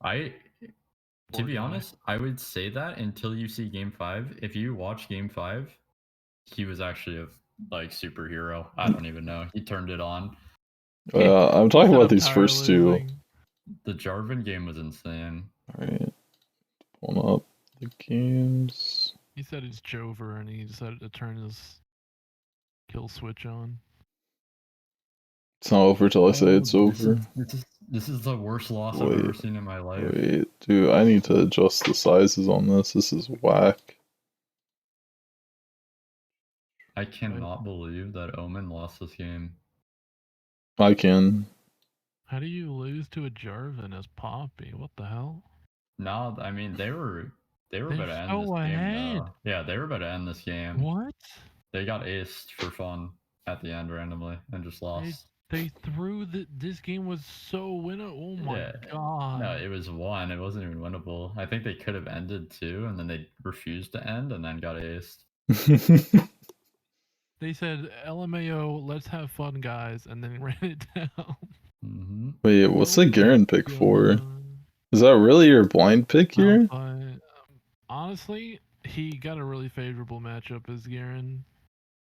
To be honest, I would say that until you see Game 5. If you watch Game 5, he was actually a superhero. I don't even know. He turned it on. I'm talking about these first 2. The Jarvan game was insane. Alright. Pulling up the games. He said it's Jover and he decided to turn his kill switch on. It's not over till I say it's over. This is the worst loss I've ever seen in my life. Wait, dude, I need to adjust the sizes on this. This is whack. I cannot believe that Omen lost this game. I can. How do you lose to a Jarvan as Poppy? What the hell? No, I mean they were They're about to end this so game ahead. though. Yeah, they were about to end this game. What? They got aced for fun at the end randomly and just lost. They threw this game was so winnable. Oh my Yeah. god. No, it was 1. It wasn't even winnable. I think they could have ended 2, and then they refused to end and then got aced. They said LMAO, let's have fun, guys, and then ran it down. Mm-hmm. Wait, what's the Oh Garen pick for? god. Is that really your blind pick here? Malphite. Honestly, he got a really favorable matchup as Garen.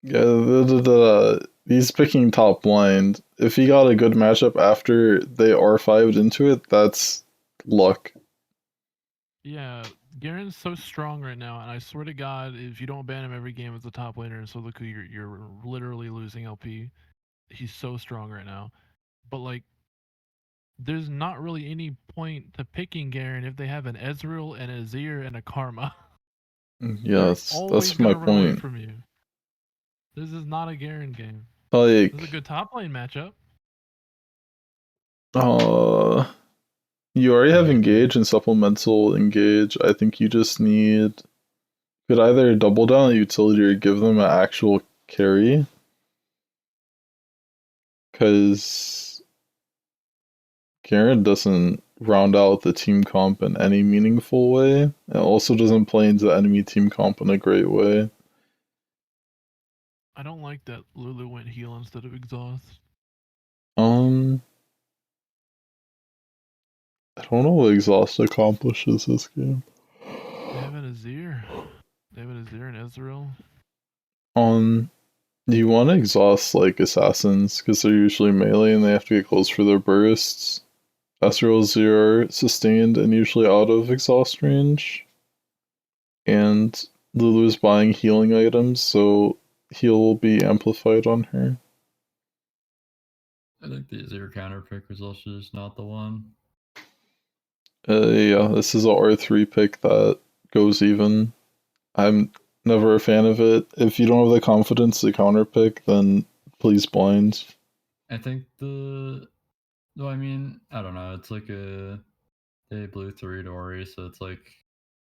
Yeah, he's picking top blind. If he got a good matchup after they R5'd into it, that's luck. Yeah, Garen's so strong right now, and I swear to God, if you don't ban him every game as a top laner in solo queue, you're literally losing LP. He's so strong right now. But like, there's not really any point to picking Garen if they have an Ezreal and a Azir and a Karma. They're Yes, always that's my gonna run away point. from you. This is not a Garen game. Like, This is a good top lane matchup. you already have engage and supplemental engage. I think you just could either double down on utility or give them an actual carry. Because Garen doesn't round out the team comp in any meaningful way. It also doesn't play into the enemy team comp in a great way. I don't like that Lulu went heal instead of exhaust. I don't know what exhaust accomplishes this game. They have an Azir. They have an Azir and Ezreal. Do you want to exhaust like assassins because they're usually melee and they have to get close for their bursts? Ezreal's are sustained and usually out of exhaust range. And Lulu's buying healing items, so heal will be amplified on her. I think the Azir counter pick was also just not the one. Yeah, this is a R3 pick that goes even. I'm never a fan of it. If you don't have the confidence to counter pick, then please blind. I think I mean, I don't know. It's like they blew 3 to Ori, so it's like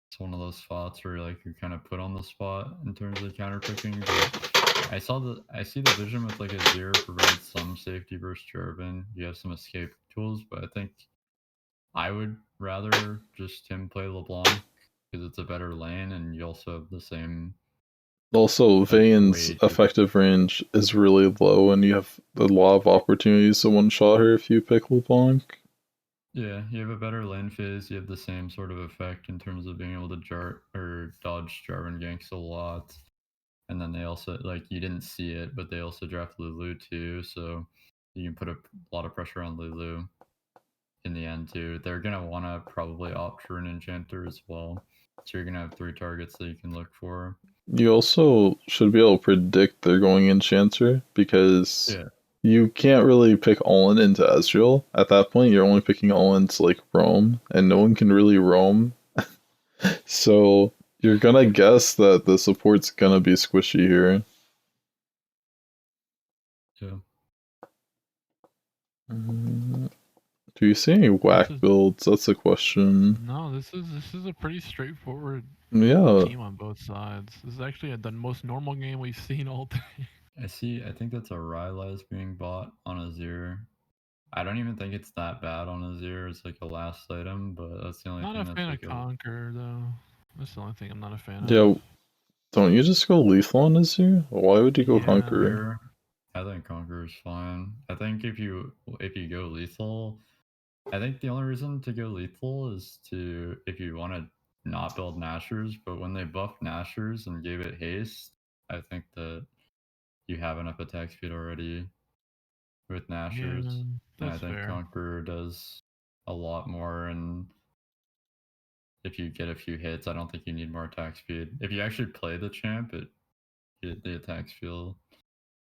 it's one of those spots where like you're kind of put on the spot in terms of counter picking. But I see the vision with like a Azir provides some safety versus Jarvan. You have some escape tools, but I think I would rather just him play LeBlanc because it's a better lane, and you also have the same. Also, Like, Vayne's way to- effective range is really low, and you have a lot of opportunities to one-shot her if you pick LeBlanc. Yeah, you have a better lane phase. You have the same sort of effect in terms of being able to dodge Jarvan ganks a lot. And then they also, like, you didn't see it, but they also draft Lulu too, so you can put a lot of pressure on Lulu in the end too. They're gonna want to probably opt for an enchanter as well, so you're gonna have 3 targets that you can look for. You also should be able to predict they're going Enchanter, because you can't really pick Olin into Ezreal. At that point, you're only picking Olin to like roam, and no one can really roam. So you're gonna guess that the support's gonna be squishy here. Yeah. Do you see any whack is- builds? That's the question. No, this is a pretty straightforward Yeah, team on both sides. This is actually the most normal game we've seen all day. I think that's a Rylai's being bought on Azir. I don't even think it's that bad on Azir. It's like a last item, but that's the only Not thing a that's fan like of Conquer though. That's the only thing I'm not a fan yeah. of. Don't you just go lethal on Azir? Why would you go Yeah. Conqueror? I think Conqueror is fine. I think if you go lethal, I think the only reason to go lethal is to if you want to not build Nashers, but when they buffed Nashers and gave it haste, I think that you have enough attack speed already with Nashers. Yeah, And I that's think fair. Conqueror does a lot more, and if you get a few hits, I don't think you need more attack speed. If you actually play the champ, the attacks feel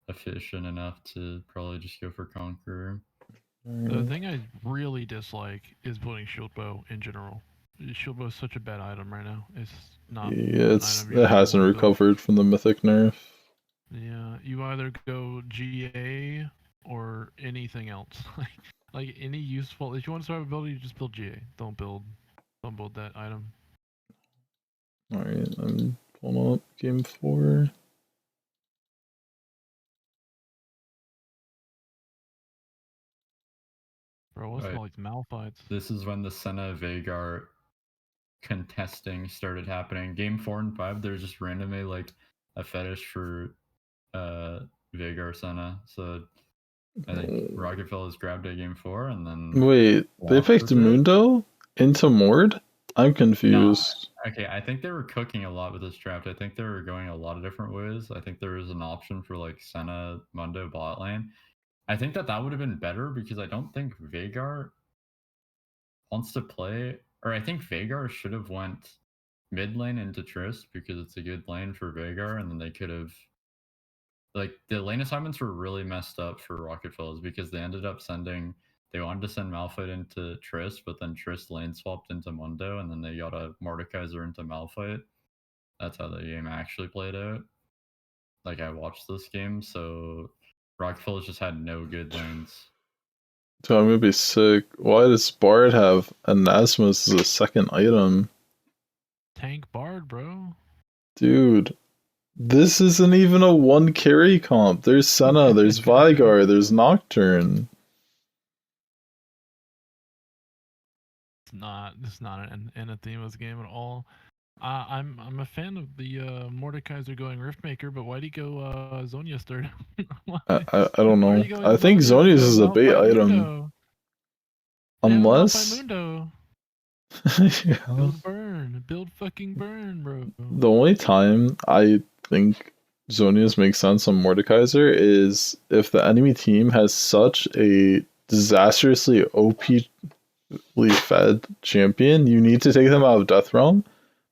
efficient enough to probably just go for Conqueror. The thing I really dislike is building shield bow in general. Shield bow is such a bad item right now. It's not Yeah, an item you it really hasn't want to build. recovered from the mythic nerf. Yeah, you either go GA or anything else. like any useful. If you want to start a build, you just build GA. Don't build Fumbled that item. Alright, I'm pulling up game 4. Bro, what's Right. all these Malphites? This is when the Senna Vagar contesting started happening. Game 4 and 5, there's just randomly like a fetish for Vagar Senna. So I think Rockefeller's grabbed it game 4 and then Wait, they lost picked a bit. Mundo into Mord? I'm confused. Okay, I think they were cooking a lot with this draft. I think they were going a lot of different ways. I think there was an option for like Senna Mundo bot lane. I think that would have been better because I don't think Vagar wants to play, or I think Vagar should have went mid lane into Trist because it's a good lane for Vagar, and then they could have, like, the lane assignments were really messed up for Rocket Fellas because they ended up they wanted to send Malphite into Trist, but then Trist lane swapped into Mundo, and then they got a Mordekaiser into Malphite. That's how the game actually played out. Like, I watched this game, so Rocket Fellas just had no good lanes. Dude, I'm gonna be sick. Why does Bard have Anasmus as a second item? Tank Bard, bro. Dude, this isn't even a 1 carry comp. There's Senna, there's Vigar, there's Nocturne. It's not an Anathema's game at all. I'm a fan of the Mordekaiser going Riftmaker, but why'd he go Zonia's third? I don't know. Why'd he go I think Zonia's is a bait Malphite item. Mundo? Unless. Yeah, Mundo. Yeah. Build fucking burn, bro. The only time I think Zonia's make sense on Mordekaiser is if the enemy team has such a disastrously OP fed champion, you need to take them out of Death Realm,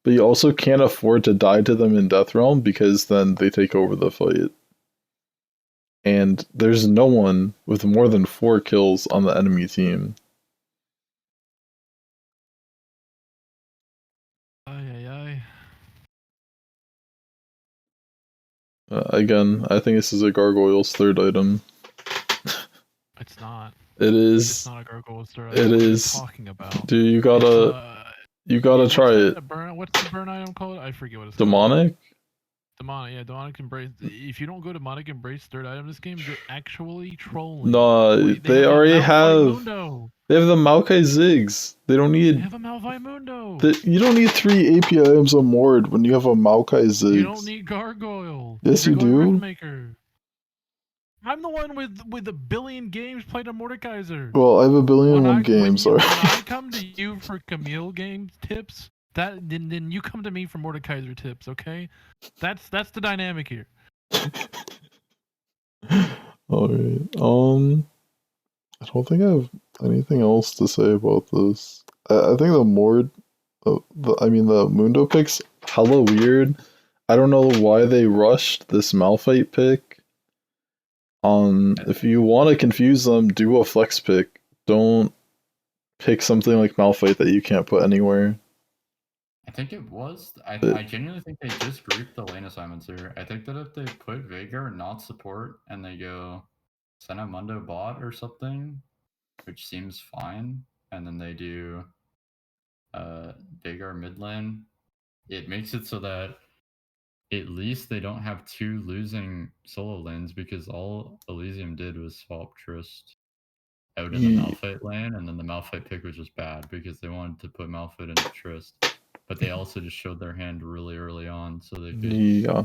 but you also can't afford to die to them in Death Realm because then they take over the fight. And there's no one with more than 4 kills on the enemy team. Again, I think this is a Gargoyle's third item. It's not. It is. It's not a Gargoyle's third item. It is. What are you talking about? Dude, you gotta try it. What's the burn item called? I forget what it's Demonic? called. Demonic, yeah, Demonic Embrace. If you don't go Demonic Embrace third item this game, you're actually trolling. No, they already have. They have the Maokai Ziggs. They don't need. They have a Malphite Mundo. You don't need 3 AP items on Mord when you have a Maokai Ziggs. You don't need Gargoyle. Yes, you do. I'm the one with a billion games played on Mordekaiser. Well, I have a billion and 1 games. When I come to you for Camille game tips, then you come to me for Mordekaiser tips, okay? That's the dynamic here. Alright. I don't think I have anything else to say about this. I think the Mord, the Mundo pick's hella weird. I don't know why they rushed this Malphite pick. If you want to confuse them, do a flex pick. Don't pick something like Malphite that you can't put anywhere. I think it was. I genuinely think they just grouped the lane assignments here. I think that if they put Vagar not support and they go Senna Mundo bot or something, which seems fine, and then they do Vagar mid lane, it makes it so that at least they don't have 2 losing solo lanes because all Elysium did was swap Trist out in the Malphite lane, and then the Malphite pick was just bad because they wanted to put Malphite into Trist. But they also just showed their hand really early on, so they could. Yeah.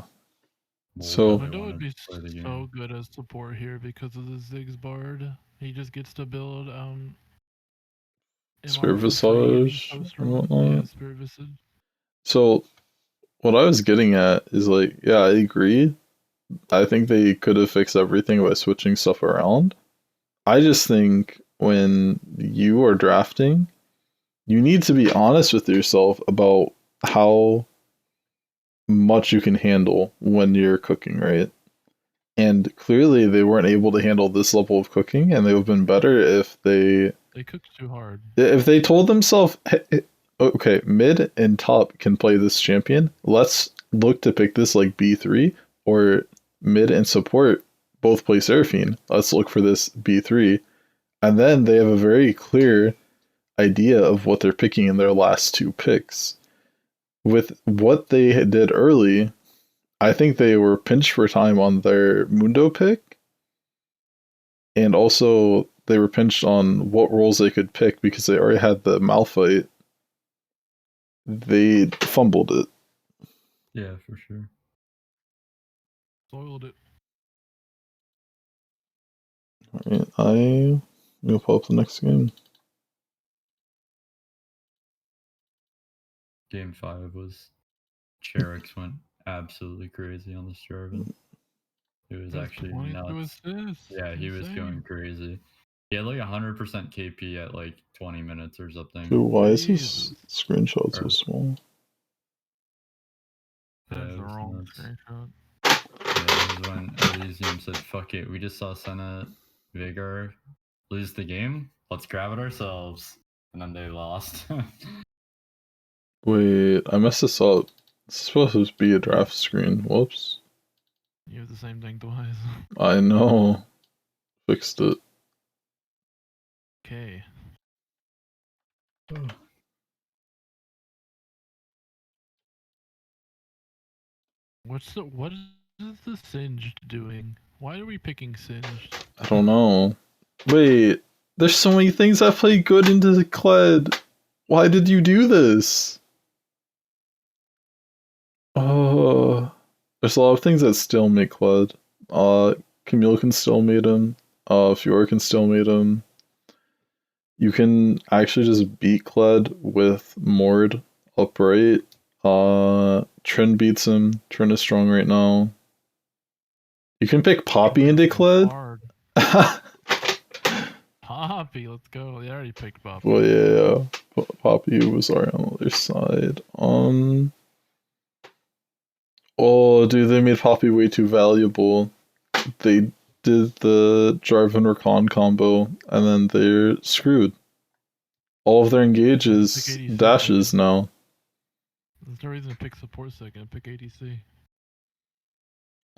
So Mundo would be so good as support here because of the Ziggs Bard. He just gets to build Spirit Visage and whatnot. Yeah, Spirit Visage. So what I was getting at is like, yeah, I agree. I think they could have fixed everything by switching stuff around. I just think when you are drafting, you need to be honest with yourself about how much you can handle when you're cooking, right? And clearly they weren't able to handle this level of cooking, and they would have been better if they cooked too hard. If they told themselves, hey, okay, mid and top can play this champion, let's look to pick this like B3, or mid and support both play Seraphine, let's look for this B3. And then they have a very clear idea of what they're picking in their last two picks. With what they did early, I think they were pinched for time on their Mundo pick, and also they were pinched on what roles they could pick because they already had the Malphite. They fumbled it. Yeah, for sure. Soiled it. Alright, I'm gonna pull up the next game. Game 5 was Cherix went absolutely crazy on this Jarvan. It was That's actually 22 nuts. assists. Yeah, he was going Insane. crazy. He had like 100% KP at like 20 minutes or something. Dude, why is this Jesus. screenshot so Or- small? Yeah, That's it the was wrong nuts. screenshot. Yeah, it was when Elysium said, "Fuck it, we just saw Senna Vigor lose the game. Let's grab it ourselves." And then they lost. Wait, I messed this up. This is supposed to be a draft screen. Whoops. You have the same thing twice. I know. Fixed it. Okay. What is the Singed doing? Why are we picking Singed? I don't know. Wait, there's so many things that play good into the Kled. Why did you do this? Oh, there's a lot of things that still make Kled. Camille can still mate him. Fiora can still mate him. You can actually just beat Kled with Mord upright. Trin beats him. Trin is strong right now. You can pick Poppy into Kled. Hard. Poppy, let's go. They already picked Poppy. Well, yeah. Poppy was already on the other side. Oh, dude, they made Poppy way too valuable. They did the Jarvan Rakan combo, and then they're screwed. All of their engages Pick ADC dashes second. now. There's no reason to pick support second. Pick ADC.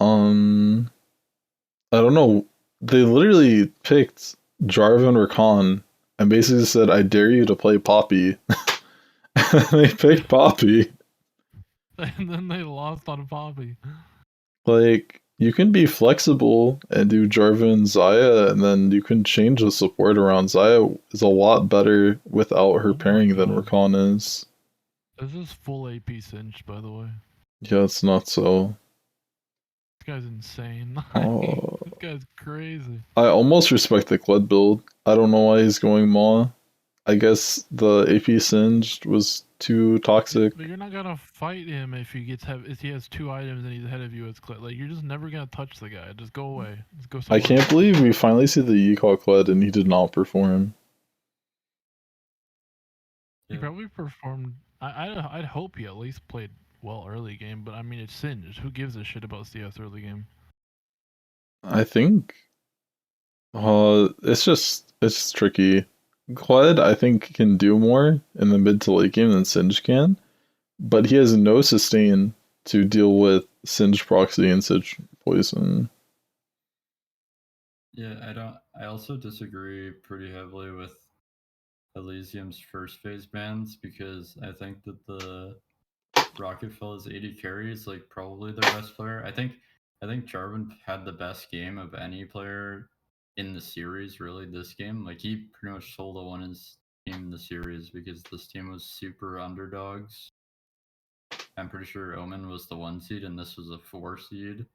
I don't know. They literally picked Jarvan Rakan and basically said, "I dare you to play Poppy." And they picked Poppy. And then they lost on Poppy. Like, you can be flexible and do Jarvan Zaya, and then you can change the support around. Zaya is a lot better without her Oh my pairing than God. Rakan is. This is full AP Singed, by the way. Yeah, it's not so. This guy's insane. Oh, This guy's crazy. I almost respect the Kled build. I don't know why he's going Maw. I guess the AP Singed was too toxic. But you're not gonna fight him if if he has 2 items and he's ahead of you as Kled. Like, you're just never gonna touch the guy. Just go away. Just go I somewhere can't else. believe we finally see the Yikal Kled and he did not perform. He probably performed. I'd hope he at least played well early game, but I mean, it's Singed. Who gives a shit about CS early game? I think it's tricky. Kled, I think, can do more in the mid to late game than Singe can, but he has no sustain to deal with Singe proxy and Singe poison. Yeah, I also disagree pretty heavily with Elysium's first phase bans because I think that the Rocket Fella's AD carry is like probably their best player. I think Jarvan had the best game of any player in the series, really, this game. Like, he pretty much solo won his team in the series because this team was super underdogs. I'm pretty sure Omen was the 1 seed and this was a 4 seed.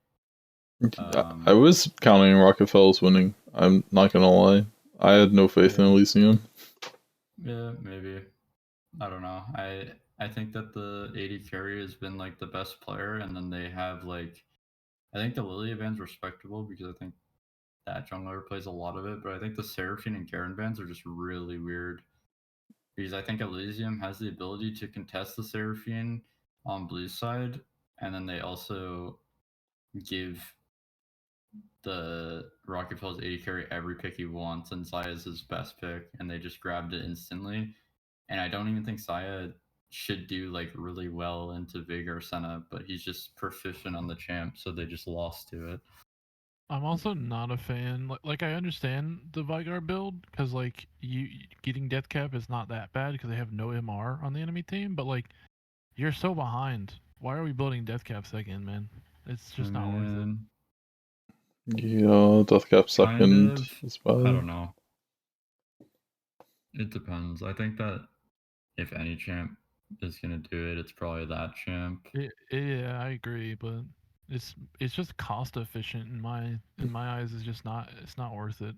I was counting Rockefeller's winning. I'm not gonna lie. I had no faith in Elysium. Yeah, maybe. I don't know. I think that the AD carry has been like the best player, and then they have like, I think the Lilia band's respectable because I think that jungler plays a lot of it, but I think the Seraphine and Garen bands are just really weird because I think Elysium has the ability to contest the Seraphine on blue side, and then they also give the Rockefeller's AD carry every pick he wants, and Zaya's his best pick, and they just grabbed it instantly. And I don't even think Zaya should do like really well into Vig or Senna, but he's just proficient on the champ, so they just lost to it. I'm also not a fan. Like I understand the Vygar build because like you getting death cap is not that bad because they have no MR on the enemy team. But like you're so behind. Why are we building death cap second, man? It's I just not worth it. mean, Yeah, Death Cap kind second of. is I bad. don't know. It depends. I think that if any champ is gonna do it, it's probably that champ. Yeah, I agree, but it's just cost efficient in my eyes. It's not worth it.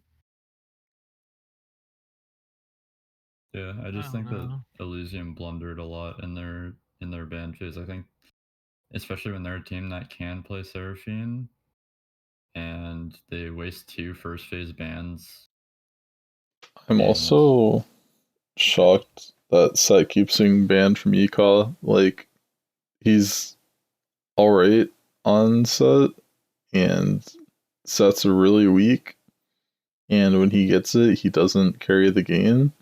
Yeah, I I just don't think that know. Elysium blundered a lot in their ban phase. I think, especially when they're a team that can play Seraphine, and they waste 2 first phase bans. I'm And also shocked that Set keeps being banned from ECA. Like, he's alright on Set, and Sets are really weak, and when he gets it, he doesn't carry the game.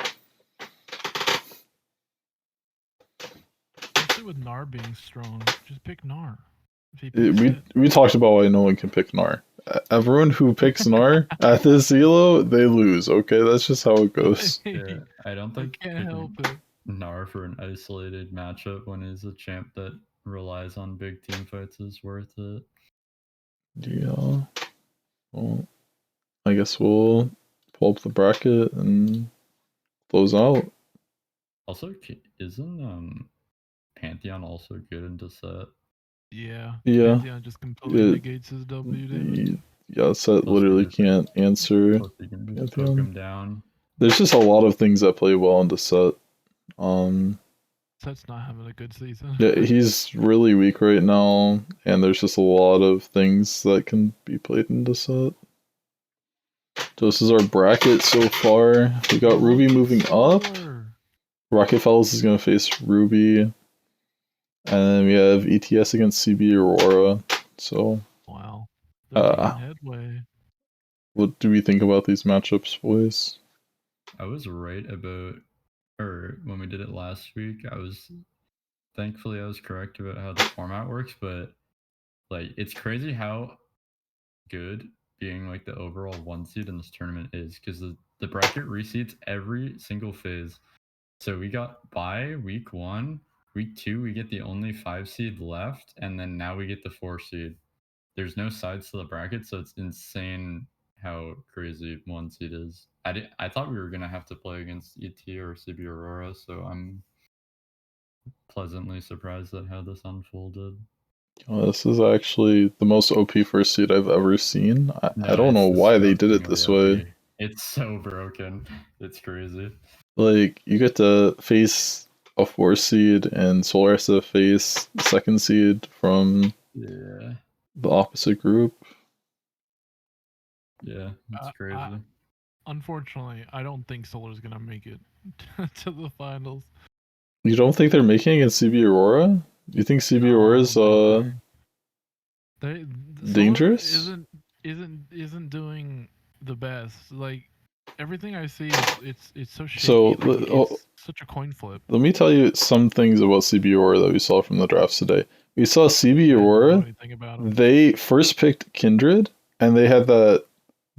Especially with Gnar being strong, just pick Gnar. If he picks We talked about why no one can pick Gnar. Everyone who picks Gnar at this elo, they lose. Okay, that's just how it goes. yeah, I don't I think can't help it. Gnar for an isolated matchup when he's a champ that relies on big team fights is worth it. Yeah. Well, I guess we'll pull up the bracket and close out. Also, isn't Pantheon also good into Set? Yeah, Yeah. Pantheon just completely It, negates his W damage. yeah, Set Plus, you literally just can't answer plus you can just poke Pantheon. him down. There's just a lot of things that play well into Set. Set's not having a good season. Yeah, he's really weak right now, and there's just a lot of things that can be played into Set. So this is our bracket so far. We got Ruby moving up. Rocket Fellas is going to face Ruby. And then we have ETS against CB Aurora. So, Wow, they're making uh, headway. what do we think about these matchups, boys? I was right about, or when we did it last week, thankfully I was correct about how the format works, but like it's crazy how good being like the overall 1 seed in this tournament is, because the bracket reseeds every single phase. So we got by week 1, week 2 we get the only 5 seed left, and then now we get the 4 seed. There's no sides to the bracket, so it's insane how crazy 1 seed is. I thought we were gonna have to play against ET or CB Aurora, so I'm pleasantly surprised at how this unfolded. This is actually the most OP first seed I've ever seen. I No, don't know it's why they did it disgustingly this way. OP. It's so broken. It's crazy. Like, you get to face a 4 seed, and Solar has to face the 2nd seed from Yeah. the opposite group. Yeah, it's crazy. Unfortunately, I don't think Solar's gonna make it to the finals. You don't think they're making it against CB Aurora? You think CB No, Aurora I is don't think so. dangerous? Solar isn't doing the best. Like everything I see, it's so shaky. So, Like, it's such a coin flip. let me tell you some things about CB Aurora that we saw from the drafts today. We saw CB I don't know Aurora. anything about 'em. They first picked Kindred, and they had that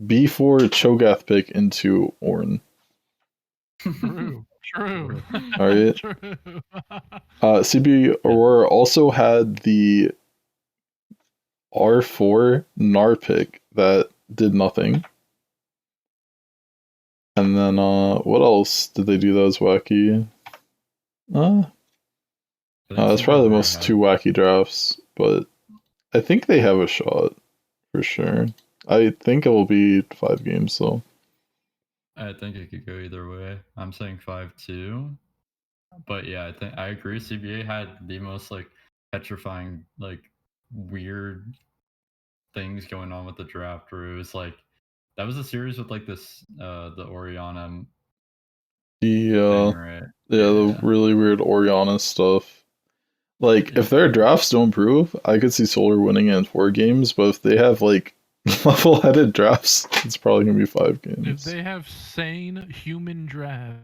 B4 Cho'Gath pick into Ornn. True. All right. True. CB Aurora also had the R4 Gnar pick that did nothing. And then, what else did they do that was wacky? That's probably the most 2 wacky drafts, but I think they have a shot for sure. I think it will be 5 games though. I think it could go either way. I'm saying 5-2. But yeah, I agree. CBA had the most like petrifying, like weird things going on with the draft, where it was like that was a series with like this the Oriana thing, right? The really weird Oriana stuff. Like, if their drafts don't prove, I could see Solar winning in 4 games, but if they have like level-headed drafts, it's probably gonna be 5 games. If they have sane human draft,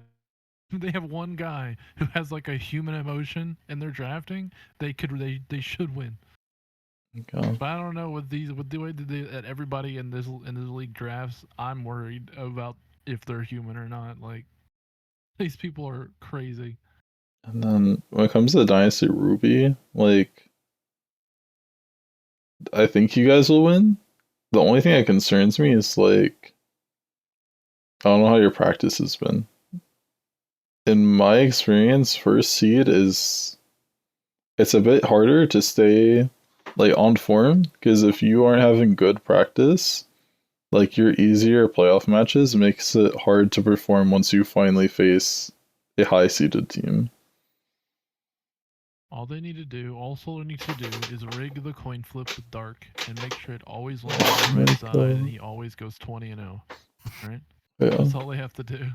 they have one guy who has like a human emotion and they're drafting, they should win. Okay. But I don't know with the way that everybody in this league drafts. I'm worried about if they're human or not. Like these people are crazy. And then when it comes to Dynasty Ruby, like I think you guys will win. The only thing that concerns me is like I don't know how your practice has been. In my experience, first seed is it's a bit harder to stay like on form because if you aren't having good practice, like your easier playoff matches makes it hard to perform once you finally face a high seeded team. All they need to do, all Solar needs to do, is rig the coin flip with Dark and make sure it always lands on the red side and he always goes 20-0. Right? Yeah. That's all they have to do.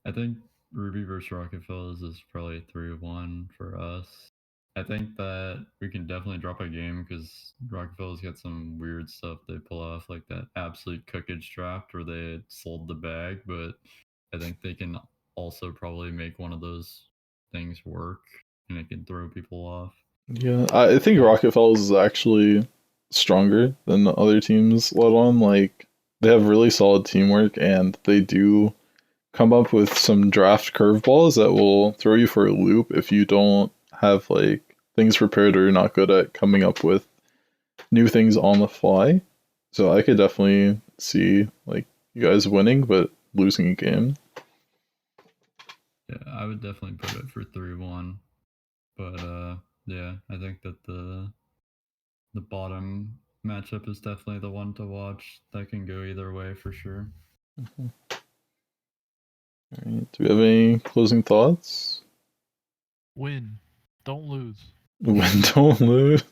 I think Ruby versus Rockefellers is probably 3-1 for us. I think that we can definitely drop a game because Rockefellers got some weird stuff they pull off, like that absolute cookage draft where they sold the bag, but I think they can also probably make one of those things work and it can throw people off. Yeah, I think Rockefellers is actually stronger than the other teams let on. Like they have really solid teamwork and they do come up with some draft curveballs that will throw you for a loop if you don't have like things prepared or you're not good at coming up with new things on the fly. So I could definitely see like you guys winning but losing a game. Yeah, I would definitely put it for 3-1. But yeah, I think that the bottom matchup is definitely the one to watch. That can go either way for sure. All right. Do we have any closing thoughts? Win. Don't lose. Win, don't lose.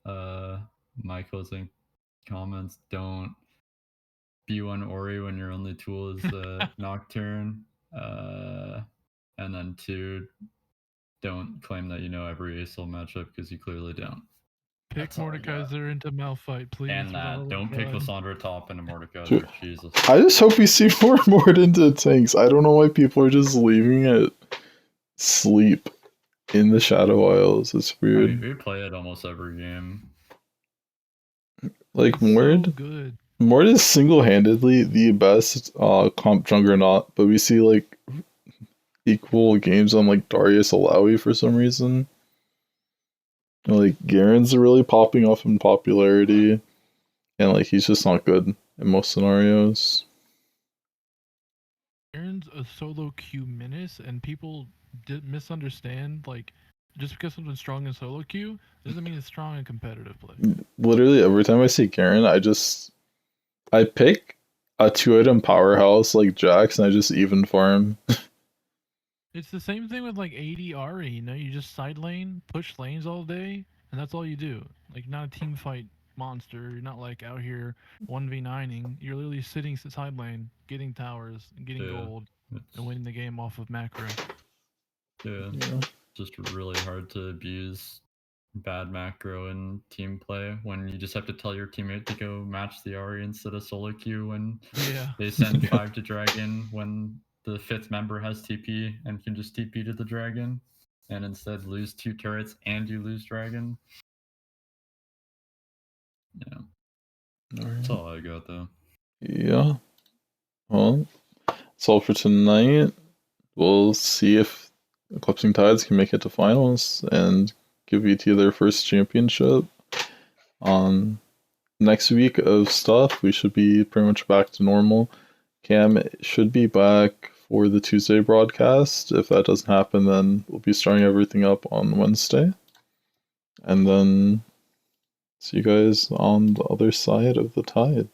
My closing comments: don't be one Ori when your only tool is Nocturne. And then 2, don't claim that you know every ASL matchup because you clearly don't. Pick That's all I got. Mordekaiser into Malphite, please. And for the love that of don't pick God. Lissandra top into Mordekaiser. Dude, Jesus. I just hope we see more Mord into tanks. I don't know why people are just leaving it sleep in the Shadow Isles. It's I weird. mean, we play it almost every game. Like He's Mord, so good. Mord is single-handedly the best comp juggernaut, but we see like equal games on like Darius Alawi for some reason. Like Garen's really popping off in popularity, and like he's just not good in most scenarios. Aaron's a solo queue menace, and people misunderstand. Like, just because someone's strong in solo queue doesn't mean it's strong in competitive play. Literally every time I see Garen, I pick a 2-item powerhouse like Jax, and I just even farm. It's the same thing with like AD Ari. You know, you just side lane, push lanes all day, and that's all you do. Like, not a team fight monster. You're not like out here 1v9ing. You're literally sitting side lane, getting towers, and getting gold, and winning the game off of macro. Yeah. Just really hard to abuse bad macro in team play when you just have to tell your teammate to go match the Ari instead of solo queue when they send 5 to dragon when the 5th member has TP and can just TP to the dragon and instead lose 2 turrets and you lose dragon. Yeah. That's all I got though. Yeah. Well, that's all for tonight. We'll see if Eclipsing Tides can make it to finals and give ET their first championship. Next week of stuff, we should be pretty much back to normal. Cam should be back for the Tuesday broadcast. If that doesn't happen, then we'll be starting everything up on Wednesday. And then see you guys on the other side of the tide.